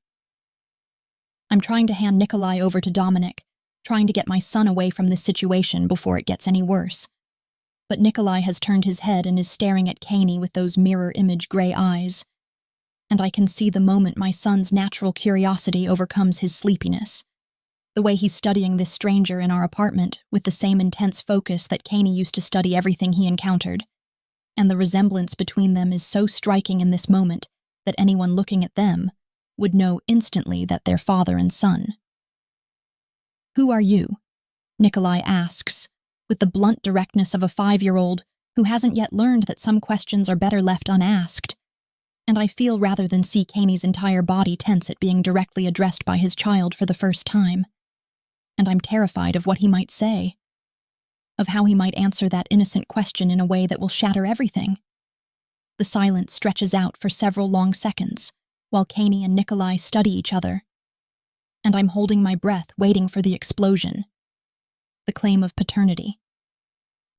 I'm trying to hand Nikolai over to Dominic, trying to get my son away from this situation before it gets any worse. But Nikolai has turned his head and is staring at Caney with those mirror image gray eyes, and I can see the moment my son's natural curiosity overcomes his sleepiness. The way he's studying this stranger in our apartment with the same intense focus that Caney used to study everything he encountered. And the resemblance between them is so striking in this moment that anyone looking at them would know instantly that they're father and son. "Who are you?" Nikolai asks, with the blunt directness of a 5-year-old who hasn't yet learned that some questions are better left unasked. And I feel rather than see Caney's entire body tense at being directly addressed by his child for the first time. And I'm terrified of what he might say, of how he might answer that innocent question in a way that will shatter everything. The silence stretches out for several long seconds, while Caney and Nikolai study each other. And I'm holding my breath, waiting for the explosion. The claim of paternity.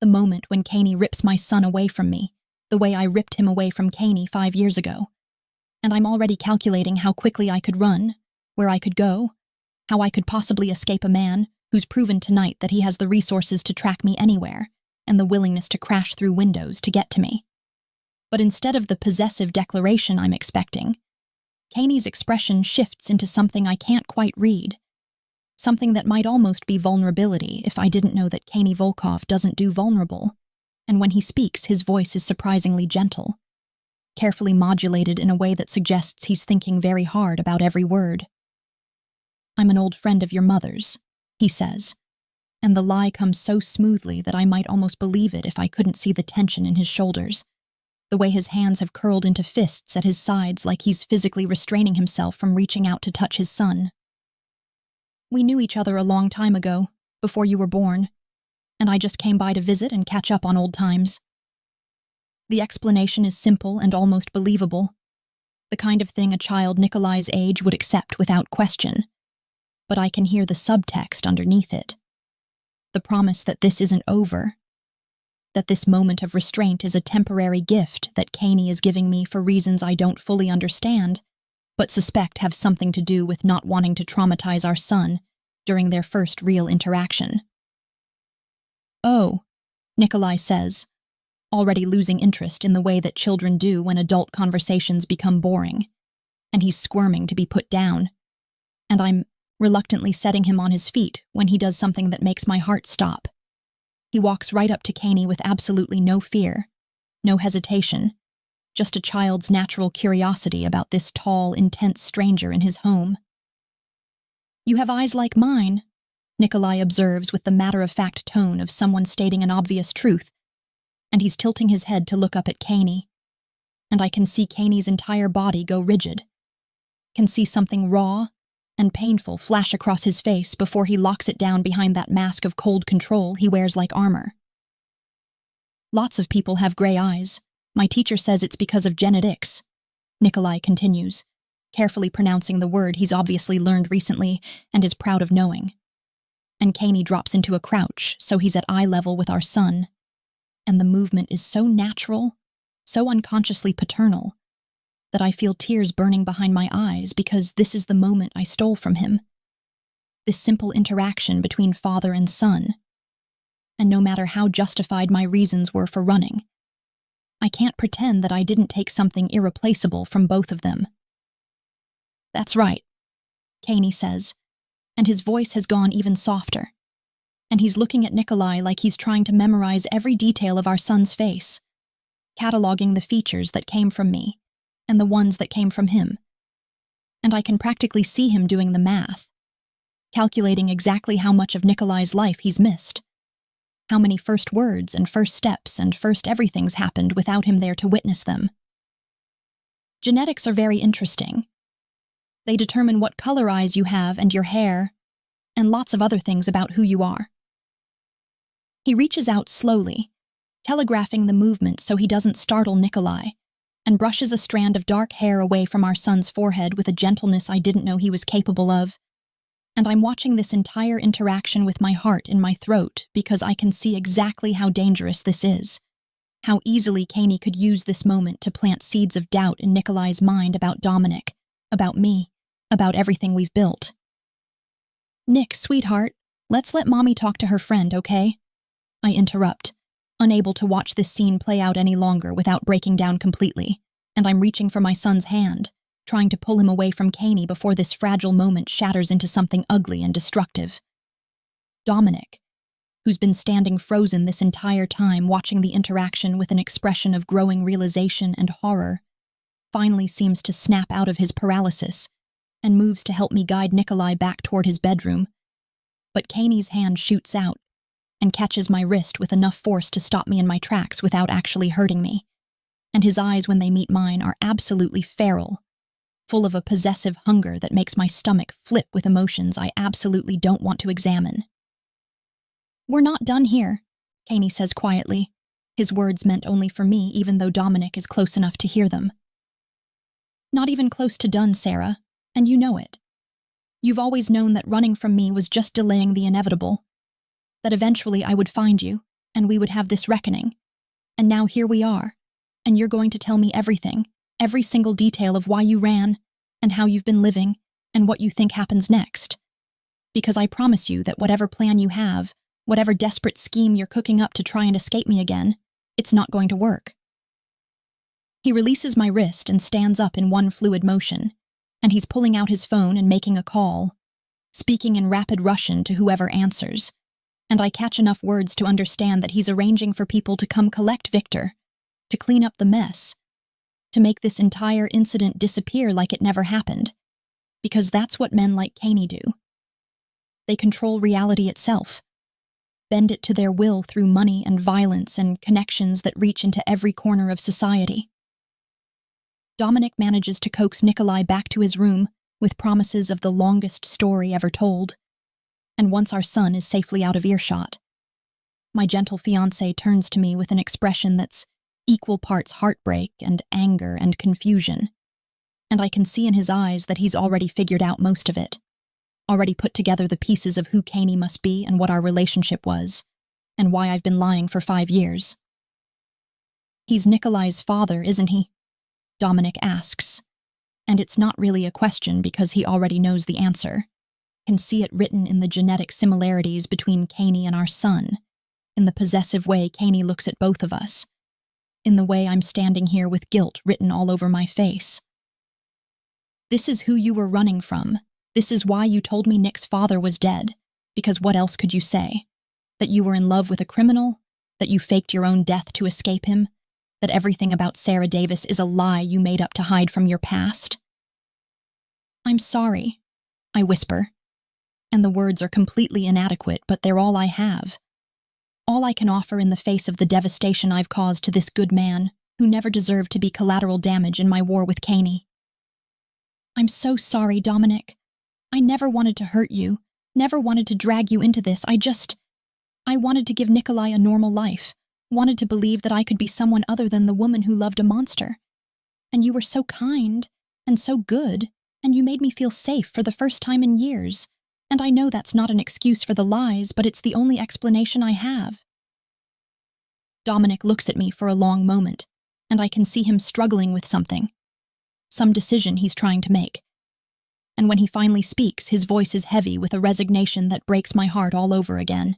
The moment when Caney rips my son away from me, the way I ripped him away from Caney 5 years ago. And I'm already calculating how quickly I could run, where I could go, how I could possibly escape a man who's proven tonight that he has the resources to track me anywhere and the willingness to crash through windows to get to me. But instead of the possessive declaration I'm expecting, Caney's expression shifts into something I can't quite read, something that might almost be vulnerability if I didn't know that Caney Volkov doesn't do vulnerable, and when he speaks, his voice is surprisingly gentle, carefully modulated in a way that suggests he's thinking very hard about every word. "I'm an old friend of your mother's," he says, and the lie comes so smoothly that I might almost believe it if I couldn't see the tension in his shoulders, the way his hands have curled into fists at his sides like he's physically restraining himself from reaching out to touch his son. "We knew each other a long time ago, before you were born, and I just came by to visit and catch up on old times." The explanation is simple and almost believable, the kind of thing a child Nikolai's age would accept without question, but I can hear the subtext underneath it. The promise that this isn't over, that this moment of restraint is a temporary gift that Caney is giving me for reasons I don't fully understand, but suspect have something to do with not wanting to traumatize our son during their first real interaction. "Oh," Nikolai says, already losing interest in the way that children do when adult conversations become boring, and he's squirming to be put down, and I'm reluctantly setting him on his feet when he does something that makes my heart stop. He walks right up to Caney with absolutely no fear, no hesitation, just a child's natural curiosity about this tall, intense stranger in his home. "You have eyes like mine," Nikolai observes with the matter-of-fact tone of someone stating an obvious truth, and he's tilting his head to look up at Caney, and I can see Caney's entire body go rigid, can see something raw and painful flash across his face before he locks it down behind that mask of cold control he wears like armor. "Lots of people have gray eyes. My teacher says it's because of genetics," Nikolai continues, carefully pronouncing the word he's obviously learned recently and is proud of knowing. And Caney drops into a crouch so he's at eye level with our son, and the movement is so natural, so unconsciously paternal, that I feel tears burning behind my eyes because this is the moment I stole from him. This simple interaction between father and son. And no matter how justified my reasons were for running, I can't pretend that I didn't take something irreplaceable from both of them. "That's right," Caney says, and his voice has gone even softer, and he's looking at Nikolai like he's trying to memorize every detail of our son's face, cataloging the features that came from me and the ones that came from him. And I can practically see him doing the math, calculating exactly how much of Nikolai's life he's missed, how many first words and first steps and first everything's happened without him there to witness them. "Genetics are very interesting. They determine what color eyes you have and your hair, and lots of other things about who you are." He reaches out slowly, telegraphing the movement so he doesn't startle Nikolai, and brushes a strand of dark hair away from our son's forehead with a gentleness I didn't know he was capable of. And I'm watching this entire interaction with my heart in my throat because I can see exactly how dangerous this is, how easily Caney could use this moment to plant seeds of doubt in Nikolai's mind about Dominic, about me, about everything we've built. "Nick, sweetheart, let's let Mommy talk to her friend, okay?" I interrupt, unable to watch this scene play out any longer without breaking down completely, and I'm reaching for my son's hand, trying to pull him away from Caney before this fragile moment shatters into something ugly and destructive. Dominic, who's been standing frozen this entire time watching the interaction with an expression of growing realization and horror, finally seems to snap out of his paralysis and moves to help me guide Nikolai back toward his bedroom. But Caney's hand shoots out and catches my wrist with enough force to stop me in my tracks without actually hurting me, and his eyes when they meet mine are absolutely feral, full of a possessive hunger that makes my stomach flip with emotions I absolutely don't want to examine. "We're not done here," Caney says quietly, his words meant only for me even though Dominic is close enough to hear them. "Not even close to done, Sarah, and you know it. You've always known that running from me was just delaying the inevitable, that eventually I would find you, and we would have this reckoning. And now here we are, and you're going to tell me everything, every single detail of why you ran, and how you've been living, and what you think happens next. Because I promise you that whatever plan you have, whatever desperate scheme you're cooking up to try and escape me again, it's not going to work." He releases my wrist and stands up in one fluid motion, and he's pulling out his phone and making a call, speaking in rapid Russian to whoever answers, and I catch enough words to understand that he's arranging for people to come collect Victor, to clean up the mess, to make this entire incident disappear like it never happened, because that's what men like Caney do. They control reality itself, bend it to their will through money and violence and connections that reach into every corner of society. Dominic manages to coax Nikolai back to his room with promises of the longest story ever told, and once our son is safely out of earshot, my gentle fiancé turns to me with an expression that's equal parts heartbreak and anger and confusion, and I can see in his eyes that he's already figured out most of it, already put together the pieces of who Caney must be and what our relationship was, and why I've been lying for 5 years. He's Nikolai's father, isn't he? Dominic asks, and it's not really a question because he already knows the answer, can see it written in the genetic similarities between Caney and our son, in the possessive way Caney looks at both of us, in the way I'm standing here with guilt written all over my face. This is who you were running from. This is why you told me Nick's father was dead, because what else could you say? That you were in love with a criminal? That you faked your own death to escape him? That everything about Sarah Davis is a lie you made up to hide from your past? I'm sorry, I whisper, and the words are completely inadequate, but they're all I have. All I can offer in the face of the devastation I've caused to this good man, who never deserved to be collateral damage in my war with Caney. I'm so sorry, Dominic. I never wanted to hurt you, never wanted to drag you into this. I wanted to give Nikolai a normal life, wanted to believe that I could be someone other than the woman who loved a monster. And you were so kind and so good, and you made me feel safe for the first time in years. And I know that's not an excuse for the lies, but it's the only explanation I have. Dominic looks at me for a long moment, and I can see him struggling with something. Some decision he's trying to make. And when he finally speaks, his voice is heavy with a resignation that breaks my heart all over again.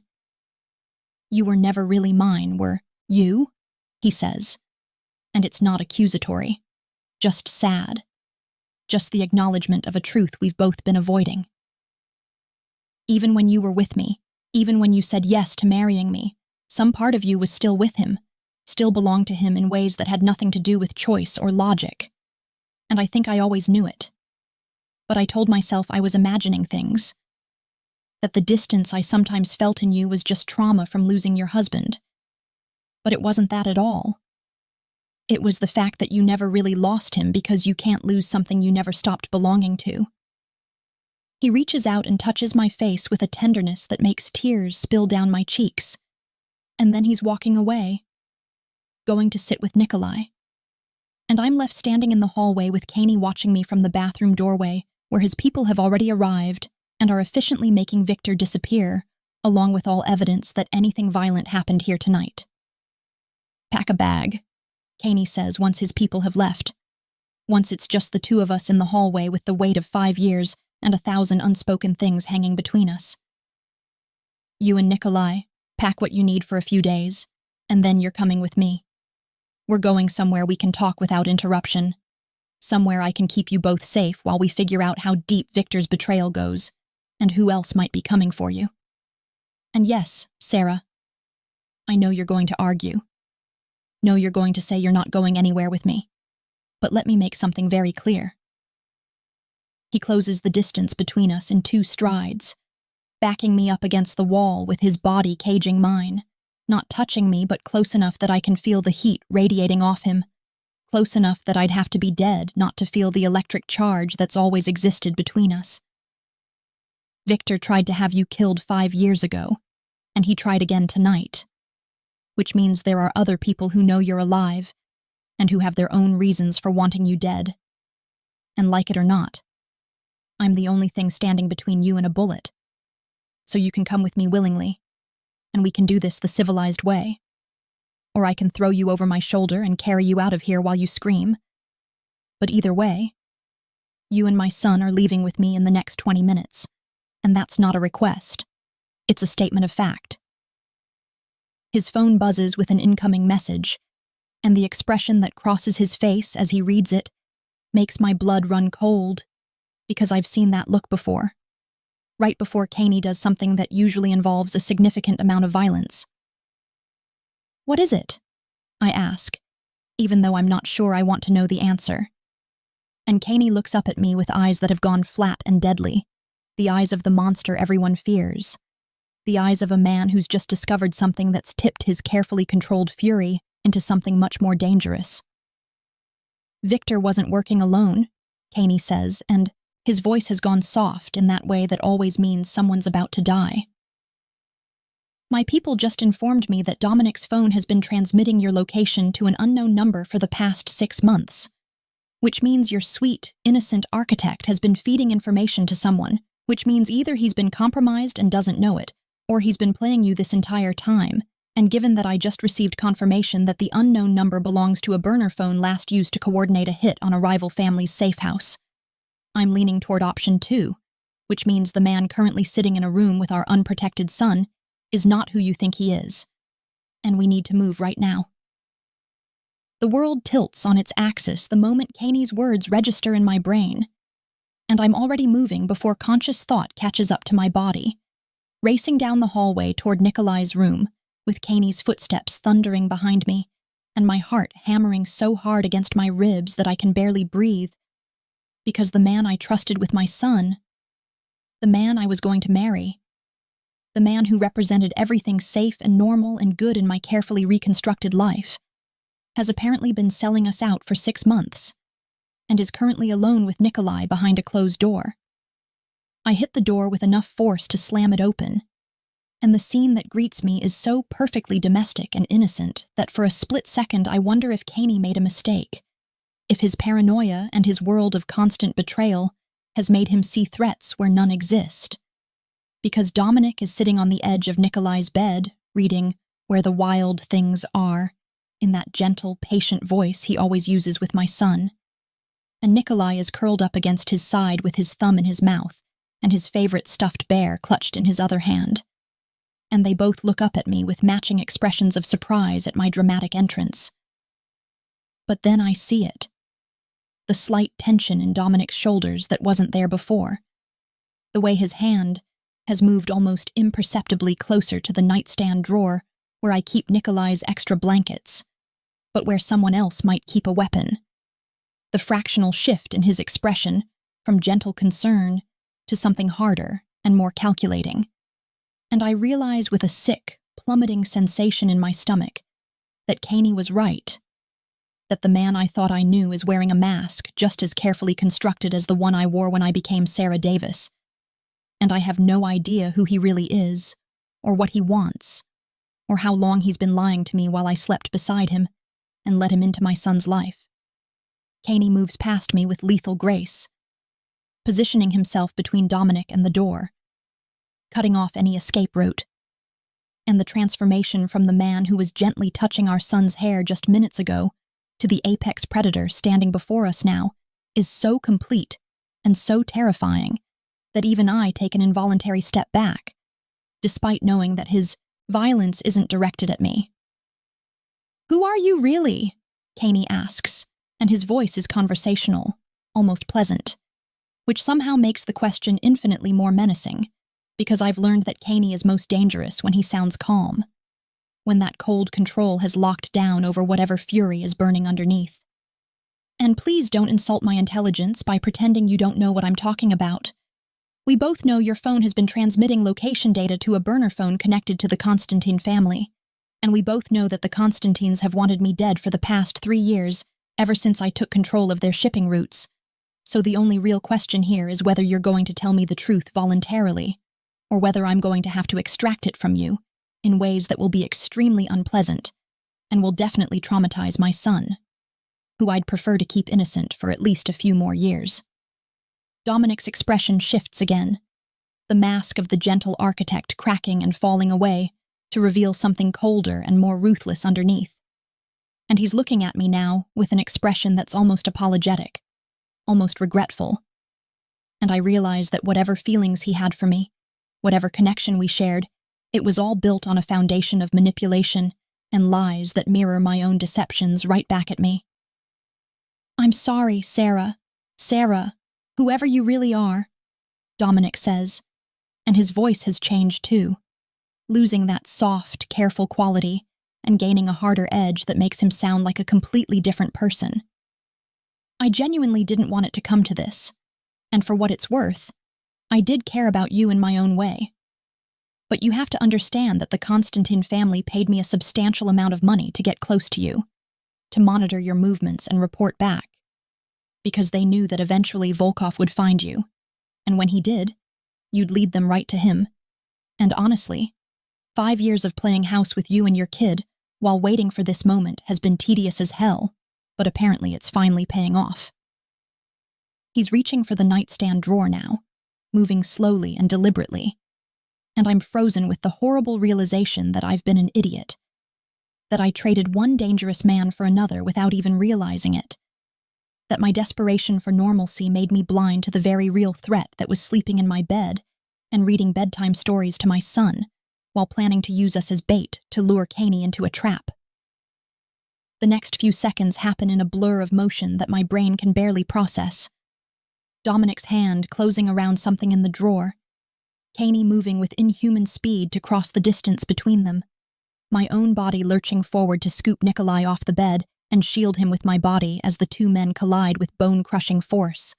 You were never really mine, were you? He says. And it's not accusatory, just sad. Just the acknowledgement of a truth we've both been avoiding. Even when you were with me, even when you said yes to marrying me, some part of you was still with him, still belonged to him in ways that had nothing to do with choice or logic. And I think I always knew it. But I told myself I was imagining things. That the distance I sometimes felt in you was just trauma from losing your husband. But it wasn't that at all. It was the fact that you never really lost him because you can't lose something you never stopped belonging to. He reaches out and touches my face with a tenderness that makes tears spill down my cheeks. And then he's walking away, going to sit with Nikolai. And I'm left standing in the hallway with Caney watching me from the bathroom doorway, where his people have already arrived and are efficiently making Victor disappear, along with all evidence that anything violent happened here tonight. Pack a bag, Caney says once his people have left. Once it's just the two of us in the hallway with the weight of 5 years and 1,000 unspoken things hanging between us. You and Nikolai, pack what you need for a few days, and then you're coming with me. We're going somewhere we can talk without interruption. Somewhere I can keep you both safe while we figure out how deep Victor's betrayal goes, and who else might be coming for you. And yes, Sarah, I know you're going to argue. Know you're going to say you're not going anywhere with me. But let me make something very clear. He closes the distance between us in 2 strides, backing me up against the wall with his body caging mine, not touching me but close enough that I can feel the heat radiating off him, close enough that I'd have to be dead not to feel the electric charge that's always existed between us. Victor tried to have you killed 5 years ago, and he tried again tonight, which means there are other people who know you're alive and who have their own reasons for wanting you dead. And like it or not, I'm the only thing standing between you and a bullet. So you can come with me willingly, and we can do this the civilized way. Or I can throw you over my shoulder and carry you out of here while you scream. But either way, you and my son are leaving with me in the next 20 minutes, and that's not a request. It's a statement of fact. His phone buzzes with an incoming message, and the expression that crosses his face as he reads it makes my blood run cold, because I've seen that look before. right before Caney does something that usually involves a significant amount of violence. "What is it?" I ask, even though I'm not sure I want to know the answer. And Caney looks up at me with eyes that have gone flat and deadly, the eyes of the monster everyone fears, the eyes of a man who's just discovered something that's tipped his carefully controlled fury into something much more dangerous. "Victor wasn't working alone," Caney says, and his voice has gone soft in that way that always means someone's about to die. "My people just informed me that Dominic's phone has been transmitting your location to an unknown number for the past 6 months, which means your sweet, innocent architect has been feeding information to someone, which means either he's been compromised and doesn't know it, or he's been playing you this entire time, and given that I just received confirmation that the unknown number belongs to a burner phone last used to coordinate a hit on a rival family's safe house, I'm leaning toward option 2, which means the man currently sitting in a room with our unprotected son is not who you think he is, and we need to move right now." The world tilts on its axis the moment Caney's words register in my brain, and I'm already moving before conscious thought catches up to my body, racing down the hallway toward Nikolai's room, with Caney's footsteps thundering behind me, and my heart hammering so hard against my ribs that I can barely breathe, because the man I trusted with my son, the man I was going to marry, the man who represented everything safe and normal and good in my carefully reconstructed life, has apparently been selling us out for 6 months, and is currently alone with Nikolai behind a closed door. I hit the door with enough force to slam it open, and the scene that greets me is so perfectly domestic and innocent that for a split second I wonder if Caney made a mistake, if his paranoia and his world of constant betrayal has made him see threats where none exist. Because Dominic is sitting on the edge of Nikolai's bed, reading "Where the Wild Things Are," in that gentle, patient voice he always uses with my son. And Nikolai is curled up against his side with his thumb in his mouth and his favorite stuffed bear clutched in his other hand. And they both look up at me with matching expressions of surprise at my dramatic entrance. But then I see it. The slight tension in Dominic's shoulders that wasn't there before. The way his hand has moved almost imperceptibly closer to the nightstand drawer where I keep Nikolai's extra blankets, but where someone else might keep a weapon. The fractional shift in his expression from gentle concern to something harder and more calculating. And I realize with a sick, plummeting sensation in my stomach that Caney was right, that the man I thought I knew is wearing a mask just as carefully constructed as the one I wore when I became Sarah Davis, and I have no idea who he really is, or what he wants, or how long he's been lying to me while I slept beside him and let him into my son's life. Caney moves past me with lethal grace, positioning himself between Dominic and the door, cutting off any escape route. And the transformation from the man who was gently touching our son's hair just minutes ago to the apex predator standing before us now is so complete and so terrifying that even I take an involuntary step back, despite knowing that his violence isn't directed at me. "Who are you really?" Caney asks, and his voice is conversational, almost pleasant, which somehow makes the question infinitely more menacing, because I've learned that Caney is most dangerous when he sounds calm, when that cold control has locked down over whatever fury is burning underneath. "And please don't insult my intelligence by pretending you don't know what I'm talking about. We both know your phone has been transmitting location data to a burner phone connected to the Constantine family, and we both know that the Constantines have wanted me dead for the past 3 years, ever since I took control of their shipping routes. So the only real question here is whether you're going to tell me the truth voluntarily, or whether I'm going to have to extract it from you in ways that will be extremely unpleasant and will definitely traumatize my son, who I'd prefer to keep innocent for at least a few more years." Dominic's expression shifts again, the mask of the gentle architect cracking and falling away to reveal something colder and more ruthless underneath. And he's looking at me now with an expression that's almost apologetic, almost regretful. And I realize that whatever feelings he had for me, whatever connection we shared, it was all built on a foundation of manipulation and lies that mirror my own deceptions right back at me. "I'm sorry, Sarah, whoever you really are," Dominic says, And his voice has changed too, losing that soft, careful quality and gaining a harder edge that makes him sound like a completely different person. I genuinely didn't want it to come to this, and for what it's worth, I did care about you in my own way. But you have to understand that the Constantine family paid me a substantial amount of money to get close to you, to monitor your movements and report back, because they knew that eventually Volkov would find you, and when he did, you'd lead them right to him. And honestly, 5 years of playing house with you and your kid while waiting for this moment has been tedious as hell, but apparently it's finally paying off. He's reaching for the nightstand drawer now, moving slowly and deliberately, and I'm frozen with the horrible realization that I've been an idiot, that I traded one dangerous man for another without even realizing it, that my desperation for normalcy made me blind to the very real threat that was sleeping in my bed and reading bedtime stories to my son, while planning to use us as bait to lure Caney into a trap. The next few seconds happen in a blur of motion that my brain can barely process. Dominic's hand closing around something in the drawer, Caney moving with inhuman speed to cross the distance between them, my own body lurching forward to scoop Nikolai off the bed and shield him with my body as the two men collide with bone-crushing force.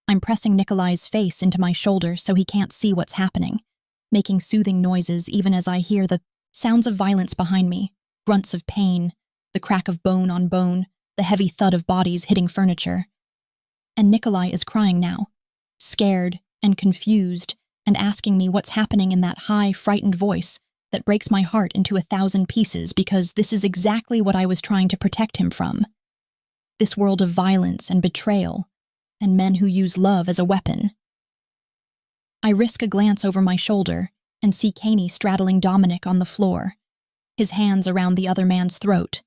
I'm pressing Nikolai's face into my shoulder so he can't see what's happening, making soothing noises even as I hear the sounds of violence behind me, grunts of pain, the crack of bone on bone, the heavy thud of bodies hitting furniture. And Nikolai is crying now, scared and confused, and asking me what's happening in that high, frightened voice that breaks my heart into 1,000 pieces because this is exactly what I was trying to protect him from. This world of violence and betrayal, and men who use love as a weapon. I risk a glance over my shoulder and see Caney straddling Dominic on the floor, his hands around the other man's throat.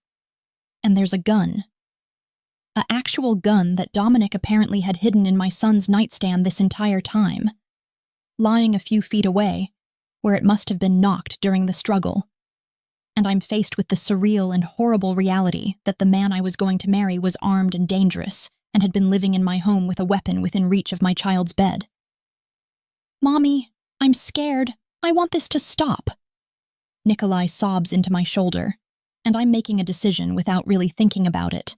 And there's a gun. An actual gun that Dominic apparently had hidden in my son's nightstand this entire time, lying a few feet away, where it must have been knocked during the struggle. And I'm faced with the surreal and horrible reality that the man I was going to marry was armed and dangerous, and had been living in my home with a weapon within reach of my child's bed. "Mommy, I'm scared. I want this to stop." Nikolai sobs into my shoulder, and I'm making a decision without really thinking about it.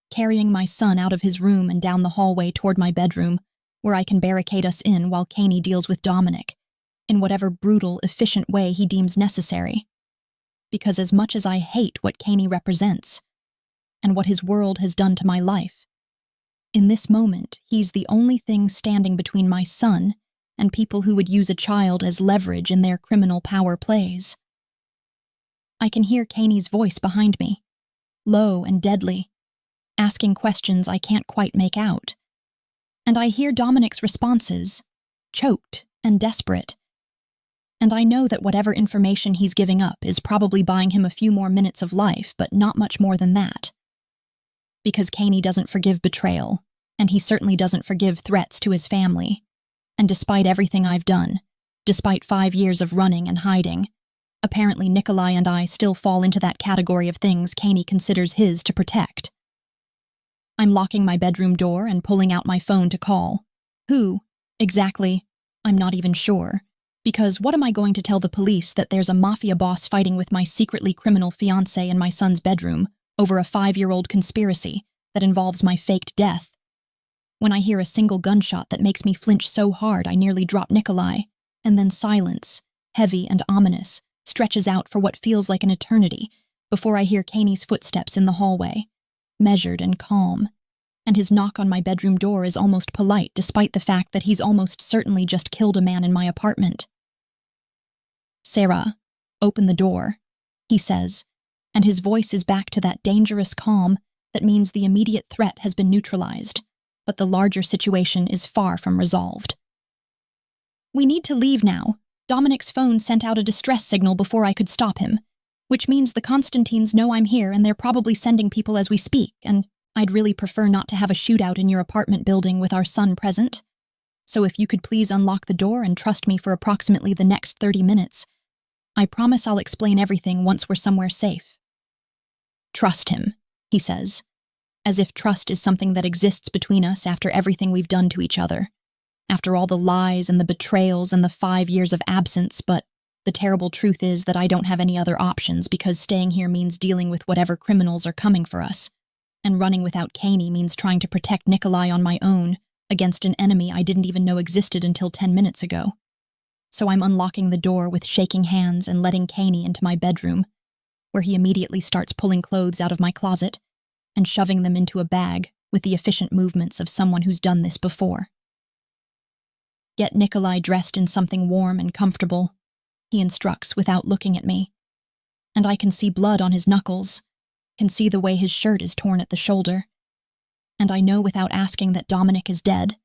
Carrying my son out of his room and down the hallway toward my bedroom, where I can barricade us in while Caney deals with Dominic, in whatever brutal, efficient way he deems necessary. Because as much as I hate what Caney represents, and what his world has done to my life, in this moment, he's the only thing standing between my son and people who would use a child as leverage in their criminal power plays. I can hear Caney's voice behind me, low and deadly, asking questions I can't quite make out. And I hear Dominic's responses, choked and desperate. And I know that whatever information he's giving up is probably buying him a few more minutes of life, but not much more than that. Because Caney doesn't forgive betrayal, and he certainly doesn't forgive threats to his family. And despite everything I've done, despite 5 years of running and hiding, apparently Nikolai and I still fall into that category of things Caney considers his to protect. I'm locking my bedroom door and pulling out my phone to call. Who, exactly, I'm not even sure. Because what am I going to tell the police that there's a mafia boss fighting with my secretly criminal fiancé in my son's bedroom over a 5-year-old conspiracy that involves my faked death? When I hear a single gunshot that makes me flinch so hard I nearly drop Nikolai, and then silence, heavy and ominous, stretches out for what feels like an eternity before I hear Caney's footsteps in the hallway, measured and calm, and his knock on my bedroom door is almost polite despite the fact that he's almost certainly just killed a man in my apartment. "Sarah, open the door," he says, and his voice is back to that dangerous calm that means the immediate threat has been neutralized, but the larger situation is far from resolved. "We need to leave now. Dominic's phone sent out a distress signal before I could stop him, which means the Constantines know I'm here and they're probably sending people as we speak, and I'd really prefer not to have a shootout in your apartment building with our son present. So if you could please unlock the door and trust me for approximately the next 30 minutes, I promise I'll explain everything once we're somewhere safe." "Trust him," he says, as if trust is something that exists between us after everything we've done to each other. after all the lies and the betrayals and the 5 years of absence, but the terrible truth is that I don't have any other options because staying here means dealing with whatever criminals are coming for us, and running without Caney means trying to protect Nikolai on my own against an enemy I didn't even know existed until 10 minutes ago. So I'm unlocking the door with shaking hands and letting Caney into my bedroom, where he immediately starts pulling clothes out of my closet and shoving them into a bag with the efficient movements of someone who's done this before. Get Nikolai dressed in something warm and comfortable, he instructs without looking at me, and I can see blood on his knuckles, can see the way his shirt is torn at the shoulder, and I know without asking that Dominic is dead,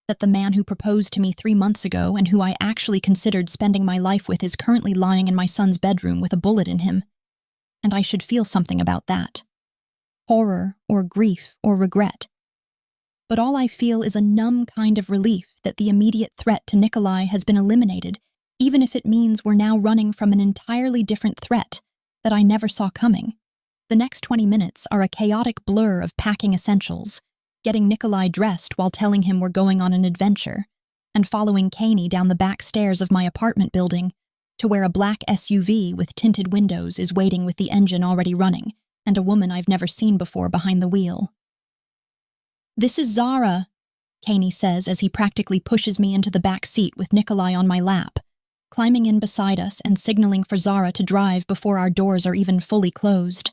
that the man who proposed to me 3 months ago and who I actually considered spending my life with is currently lying in my son's bedroom with a bullet in him, and I should feel something about that. Horror or grief or regret. But all I feel is a numb kind of relief that the immediate threat to Nikolai has been eliminated, even if it means we're now running from an entirely different threat that I never saw coming. The next 20 minutes are a chaotic blur of packing essentials, getting Nikolai dressed while telling him we're going on an adventure, and following Caney down the back stairs of my apartment building to where a black SUV with tinted windows is waiting with the engine already running, and a woman I've never seen before behind the wheel. "This is Zara," Caney says as he practically pushes me into the back seat with Nikolai on my lap, climbing in beside us and signaling for Zara to drive before our doors are even fully closed.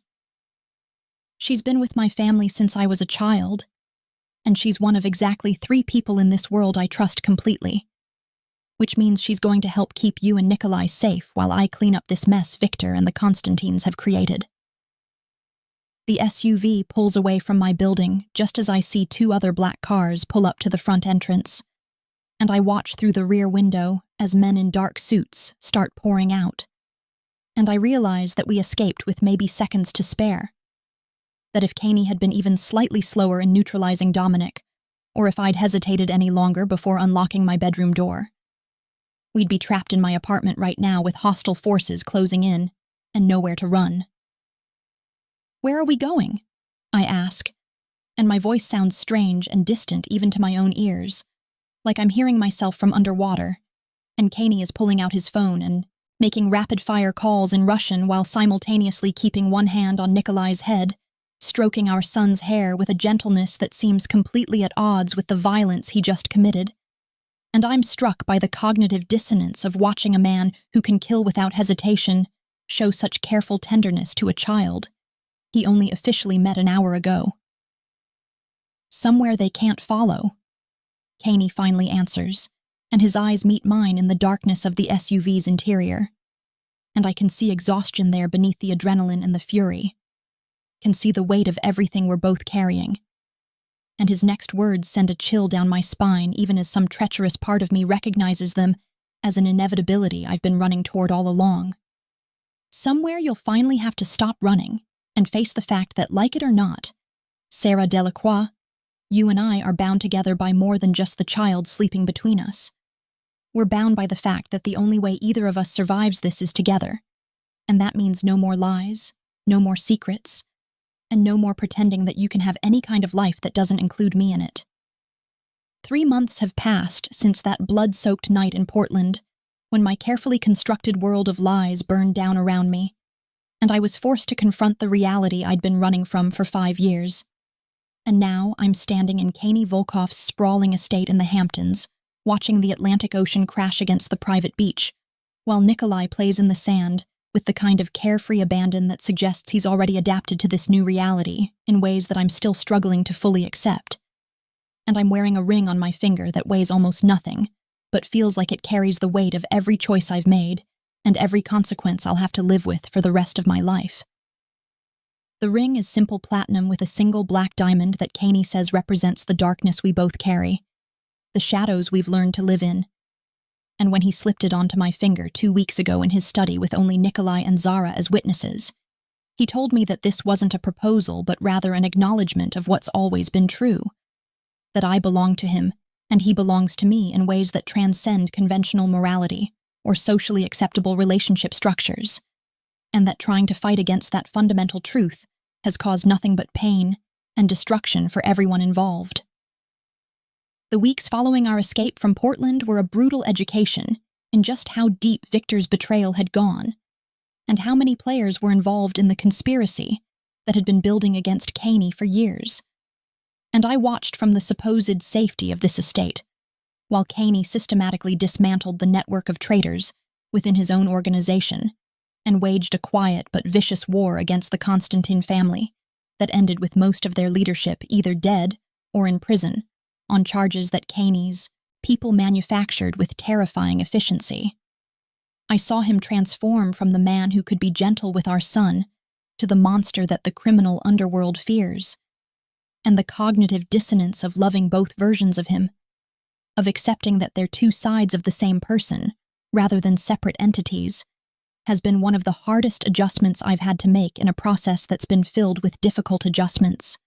She's been with my family since I was a child, and she's one of exactly 3 people in this world I trust completely, which means she's going to help keep you and Nikolai safe while I clean up this mess Victor and the Constantines have created. The SUV pulls away from my building just as I see 2 other black cars pull up to the front entrance, and I watch through the rear window as men in dark suits start pouring out, and I realize that we escaped with maybe seconds to spare. That if Caney had been even slightly slower in neutralizing Dominic, or if I'd hesitated any longer before unlocking my bedroom door, we'd be trapped in my apartment right now with hostile forces closing in and nowhere to run. "Where are we going?" I ask, and my voice sounds strange and distant even to my own ears, like I'm hearing myself from underwater, and Caney is pulling out his phone and making rapid-fire calls in Russian while simultaneously keeping one hand on Nikolai's head, stroking our son's hair with a gentleness that seems completely at odds with the violence he just committed. And I'm struck by the cognitive dissonance of watching a man who can kill without hesitation show such careful tenderness to a child he only officially met an hour ago. "Somewhere they can't follow," Caney finally answers, and his eyes meet mine in the darkness of the SUV's interior. And I can see exhaustion there beneath the adrenaline and the fury. Can see the weight of everything we're both carrying. And his next words send a chill down my spine even as some treacherous part of me recognizes them as an inevitability I've been running toward all along. "Somewhere you'll finally have to stop running and face the fact that, like it or not, Sarah Delacroix, you and I are bound together by more than just the child sleeping between us. We're bound by the fact that the only way either of us survives this is together, and that means no more lies, no more secrets, and no more pretending that you can have any kind of life that doesn't include me in it." 3 months have passed since that blood-soaked night in Portland, when my carefully constructed world of lies burned down around me, and I was forced to confront the reality I'd been running from for 5 years. And now I'm standing in Caney Volkoff's sprawling estate in the Hamptons, watching the Atlantic Ocean crash against the private beach, while Nikolai plays in the sand with the kind of carefree abandon that suggests he's already adapted to this new reality in ways that I'm still struggling to fully accept. And I'm wearing a ring on my finger that weighs almost nothing, but feels like it carries the weight of every choice I've made and every consequence I'll have to live with for the rest of my life. The ring is simple platinum with a single black diamond that Caney says represents the darkness we both carry, the shadows we've learned to live in. And when he slipped it onto my finger 2 weeks ago in his study with only Nikolai and Zara as witnesses, he told me that this wasn't a proposal but rather an acknowledgement of what's always been true, that I belong to him and he belongs to me in ways that transcend conventional morality or socially acceptable relationship structures, and that trying to fight against that fundamental truth has caused nothing but pain and destruction for everyone involved. The weeks following our escape from Portland were a brutal education in just how deep Victor's betrayal had gone, and how many players were involved in the conspiracy that had been building against Caney for years. And I watched from the supposed safety of this estate, while Caney systematically dismantled the network of traitors within his own organization and waged a quiet but vicious war against the Constantine family that ended with most of their leadership either dead or in prison on charges that Caney's people manufactured with terrifying efficiency. I saw him transform from the man who could be gentle with our son to the monster that the criminal underworld fears, and the cognitive dissonance of loving both versions of him, of accepting that they're two sides of the same person rather than separate entities, has been one of the hardest adjustments I've had to make in a process that's been filled with difficult adjustments.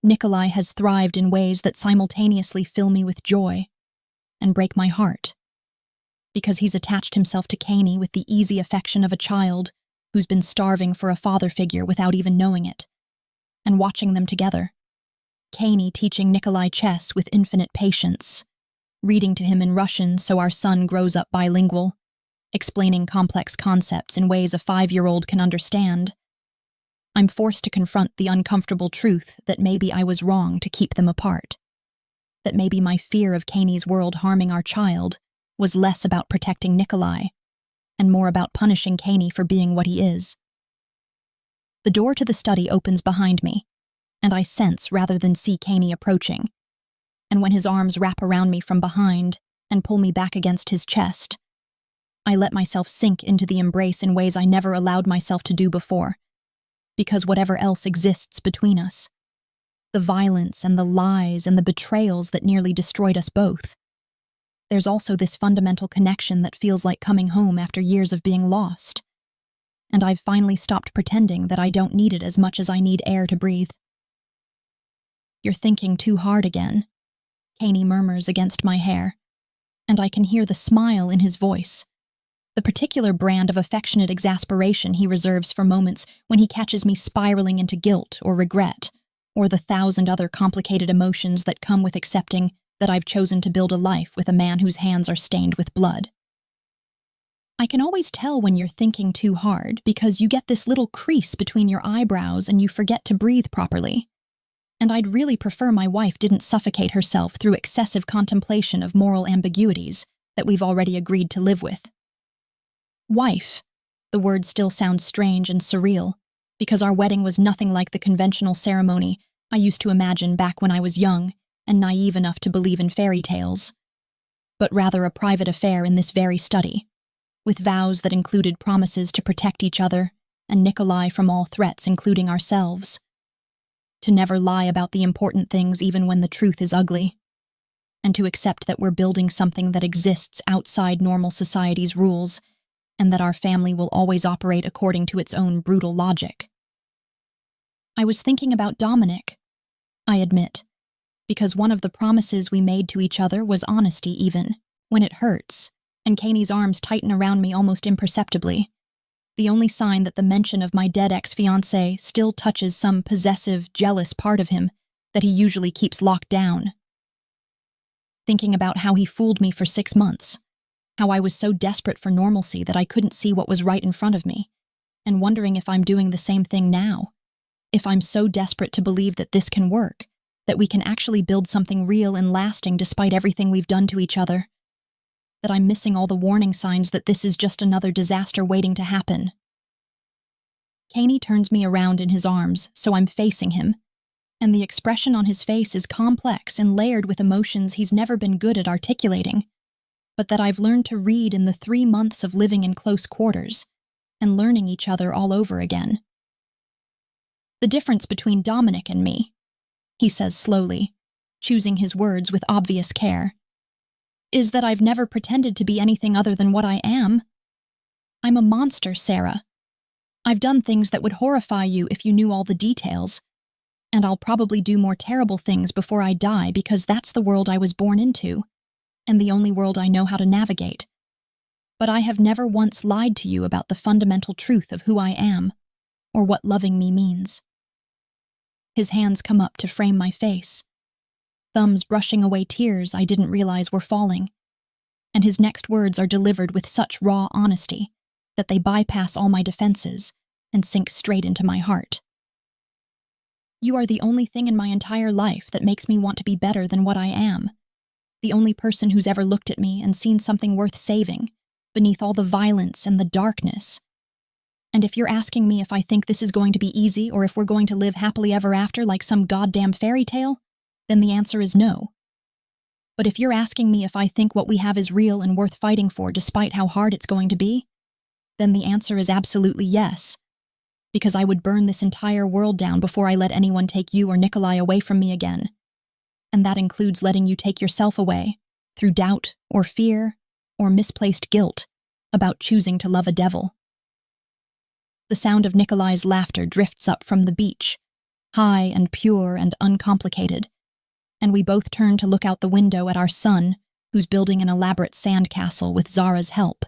Nikolai has thrived in ways that simultaneously fill me with joy and break my heart, because he's attached himself to Caney with the easy affection of a child who's been starving for a father figure without even knowing it, and watching them together. Caney teaching Nikolai chess with infinite patience, reading to him in Russian so our son grows up bilingual, explaining complex concepts in ways a 5-year-old can understand. I'm forced to confront the uncomfortable truth that maybe I was wrong to keep them apart, that maybe my fear of Caney's world harming our child was less about protecting Nikolai and more about punishing Caney for being what he is. The door to the study opens behind me, and I sense rather than see Caney approaching, and when his arms wrap around me from behind and pull me back against his chest, I let myself sink into the embrace in ways I never allowed myself to do before, because whatever else exists between us, the violence and the lies and the betrayals that nearly destroyed us both, there's also this fundamental connection that feels like coming home after years of being lost. And I've finally stopped pretending that I don't need it as much as I need air to breathe. "You're thinking too hard again," Caney murmurs against my hair, and I can hear the smile in his voice, the particular brand of affectionate exasperation he reserves for moments when he catches me spiraling into guilt or regret, or the 1,000 other complicated emotions that come with accepting that I've chosen to build a life with a man whose hands are stained with blood. "I can always tell when you're thinking too hard because you get this little crease between your eyebrows and you forget to breathe properly. And I'd really prefer my wife didn't suffocate herself through excessive contemplation of moral ambiguities that we've already agreed to live with." Wife. The word still sounds strange and surreal, because our wedding was nothing like the conventional ceremony I used to imagine back when I was young and naive enough to believe in fairy tales, but rather a private affair in this very study, with vows that included promises to protect each other and Nikolai from all threats, including ourselves, to never lie about the important things even when the truth is ugly, and to accept that we're building something that exists outside normal society's rules and that our family will always operate according to its own brutal logic. I was thinking about Dominic, I admit, because one of the promises we made to each other was honesty even when it hurts, and Caney's arms tighten around me almost imperceptibly, the only sign that the mention of my dead ex-fiancé still touches some possessive, jealous part of him that he usually keeps locked down. Thinking about how he fooled me for 6 months, how I was so desperate for normalcy that I couldn't see what was right in front of me, and wondering if I'm doing the same thing now, if I'm so desperate to believe that this can work, that we can actually build something real and lasting despite everything we've done to each other, that I'm missing all the warning signs that this is just another disaster waiting to happen. Caney turns me around in his arms, so I'm facing him, and the expression on his face is complex and layered with emotions he's never been good at articulating, but that I've learned to read in the 3 months of living in close quarters and learning each other all over again. "The difference between Dominic and me," he says slowly, choosing his words with obvious care, "is that I've never pretended to be anything other than what I am. I'm a monster, Sarah. I've done things that would horrify you if you knew all the details, and I'll probably do more terrible things before I die because that's the world I was born into, and the only world I know how to navigate. But I have never once lied to you about the fundamental truth of who I am, or what loving me means." His hands come up to frame my face. thumbs brushing away tears I didn't realize were falling. And his next words are delivered with such raw honesty that they bypass all my defenses and sink straight into my heart. You are the only thing in my entire life that makes me want to be better than what I am. The only person who's ever looked at me and seen something worth saving, beneath all the violence and the darkness. And if you're asking me if I think this is going to be easy or if we're going to live happily ever after like some goddamn fairy tale, then the answer is no. But if you're asking me if I think what we have is real and worth fighting for despite how hard it's going to be, then the answer is absolutely yes. Because I would burn this entire world down before I let anyone take you or Nikolai away from me again. And that includes letting you take yourself away, through doubt or fear or misplaced guilt about choosing to love a devil. The sound of Nikolai's laughter drifts up from the beach, high and pure and uncomplicated, and we both turn to look out the window at our son, who's building an elaborate sandcastle with Zara's help.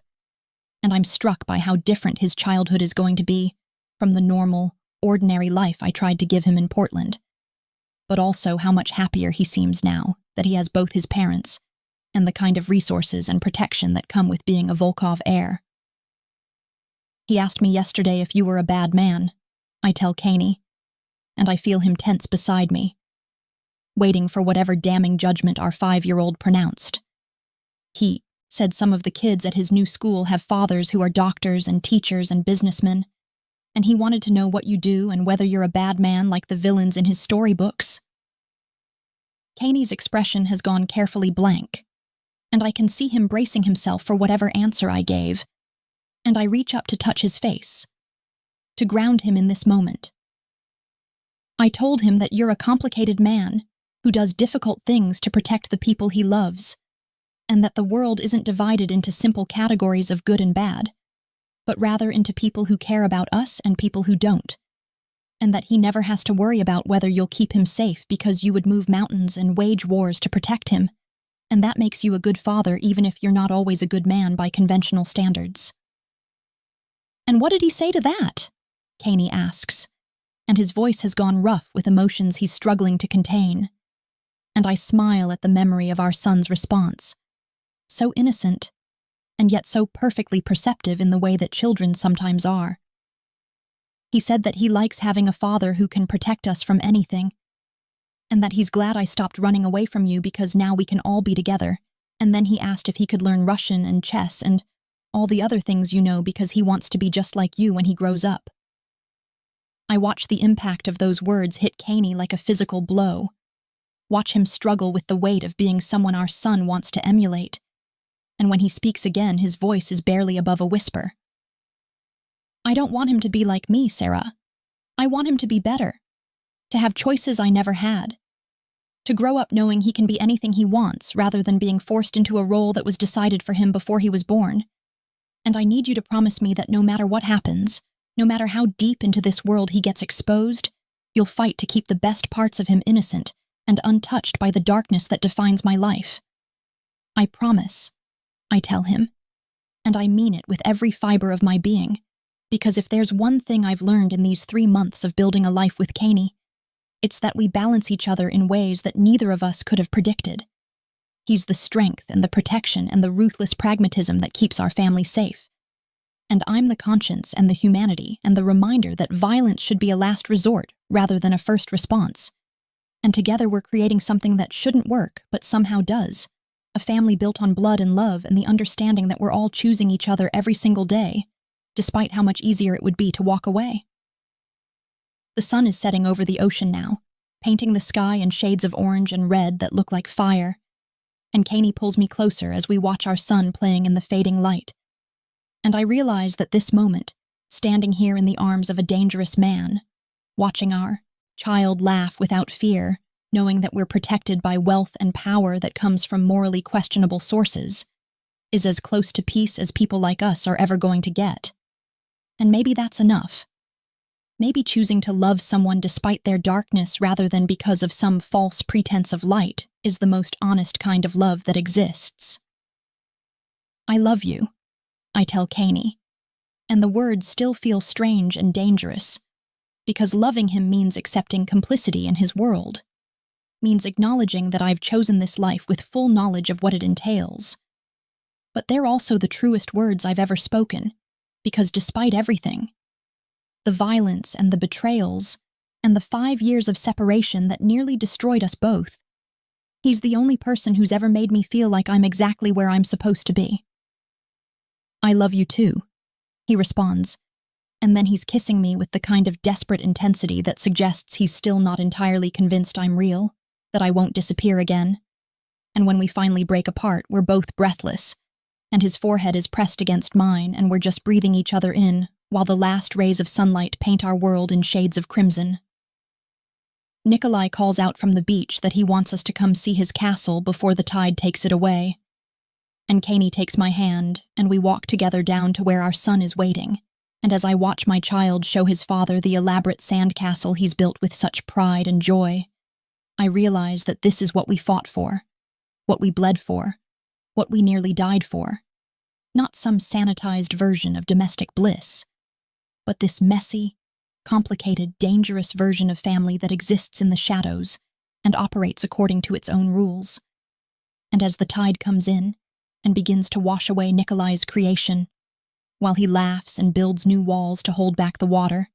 And I'm struck by how different his childhood is going to be from the normal, ordinary life I tried to give him in Portland, but also how much happier he seems now that he has both his parents and the kind of resources and protection that come with being a Volkov heir. He asked me yesterday if you were a bad man, I tell Kaney, and I feel him tense beside me, waiting for whatever damning judgment our 5-year-old pronounced. He said some of the kids at his new school have fathers who are doctors and teachers and businessmen, and he wanted to know what you do and whether you're a bad man like the villains in his storybooks. Kaney's expression has gone carefully blank, and I can see him bracing himself for whatever answer I gave, and I reach up to touch his face, to ground him in this moment. I told him that you're a complicated man who does difficult things to protect the people he loves, and that the world isn't divided into simple categories of good and bad, but rather into people who care about us and people who don't, and that he never has to worry about whether you'll keep him safe because you would move mountains and wage wars to protect him, and that makes you a good father even if you're not always a good man by conventional standards. And what did he say to that? Kaney asks, and his voice has gone rough with emotions he's struggling to contain. And I smile at the memory of our son's response. So innocent, and yet so perfectly perceptive in the way that children sometimes are. He said that he likes having a father who can protect us from anything, and that he's glad I stopped running away from you because now we can all be together, and then he asked if he could learn Russian and chess and all the other things you know because he wants to be just like you when he grows up. I watch the impact of those words hit Kaney like a physical blow. Watch him struggle with the weight of being someone our son wants to emulate. And when he speaks again, his voice is barely above a whisper. I don't want him to be like me, Sarah. I want him to be better. To have choices I never had. To grow up knowing he can be anything he wants rather than being forced into a role that was decided for him before he was born. And I need you to promise me that no matter what happens, no matter how deep into this world he gets exposed, you'll fight to keep the best parts of him innocent and untouched by the darkness that defines my life. I promise, I tell him, and I mean it with every fiber of my being, because if there's one thing I've learned in these 3 months of building a life with Kaney, it's that we balance each other in ways that neither of us could have predicted. He's the strength and the protection and the ruthless pragmatism that keeps our family safe. And I'm the conscience and the humanity and the reminder that violence should be a last resort rather than a first response. And together we're creating something that shouldn't work, but somehow does. A family built on blood and love and the understanding that we're all choosing each other every single day, despite how much easier it would be to walk away. The sun is setting over the ocean now, painting the sky in shades of orange and red that look like fire. And Kaney pulls me closer as we watch our son playing in the fading light. And I realize that this moment, standing here in the arms of a dangerous man, watching our child laugh without fear, knowing that we're protected by wealth and power that comes from morally questionable sources, is as close to peace as people like us are ever going to get. And maybe that's enough. Maybe choosing to love someone despite their darkness rather than because of some false pretense of light is the most honest kind of love that exists. I love you, I tell Kaney, and the words still feel strange and dangerous, because loving him means accepting complicity in his world. means acknowledging that I've chosen this life with full knowledge of what it entails. But they're also the truest words I've ever spoken, because despite everything, the violence and the betrayals, and the 5 years of separation that nearly destroyed us both, he's the only person who's ever made me feel like I'm exactly where I'm supposed to be. I love you too, he responds, and then he's kissing me with the kind of desperate intensity that suggests he's still not entirely convinced I'm real, that I won't disappear again. And when we finally break apart, we're both breathless, and his forehead is pressed against mine, and we're just breathing each other in, while the last rays of sunlight paint our world in shades of crimson. Nikolai calls out from the beach that he wants us to come see his castle before the tide takes it away. And Kaney takes my hand, and we walk together down to where our son is waiting. And as I watch my child show his father the elaborate sandcastle he's built with such pride and joy, I realize that this is what we fought for, what we bled for, what we nearly died for. Not some sanitized version of domestic bliss, but this messy, complicated, dangerous version of family that exists in the shadows and operates according to its own rules. And as the tide comes in and begins to wash away Nikolai's creation, while he laughs and builds new walls to hold back the water,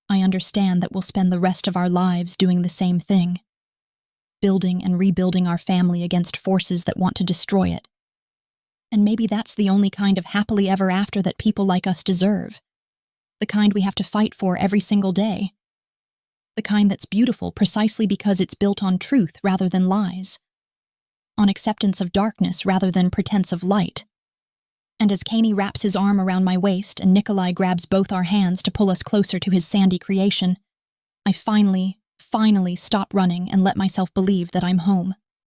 I understand that we'll spend the rest of our lives doing the same thing, building and rebuilding our family against forces that want to destroy it. And maybe that's the only kind of happily ever after that people like us deserve, the kind we have to fight for every single day, the kind that's beautiful precisely because it's built on truth rather than lies, on acceptance of darkness rather than pretense of light. And as Kaney wraps his arm around my waist and Nikolai grabs both our hands to pull us closer to his sandy creation, I finally stop running and let myself believe that I'm home.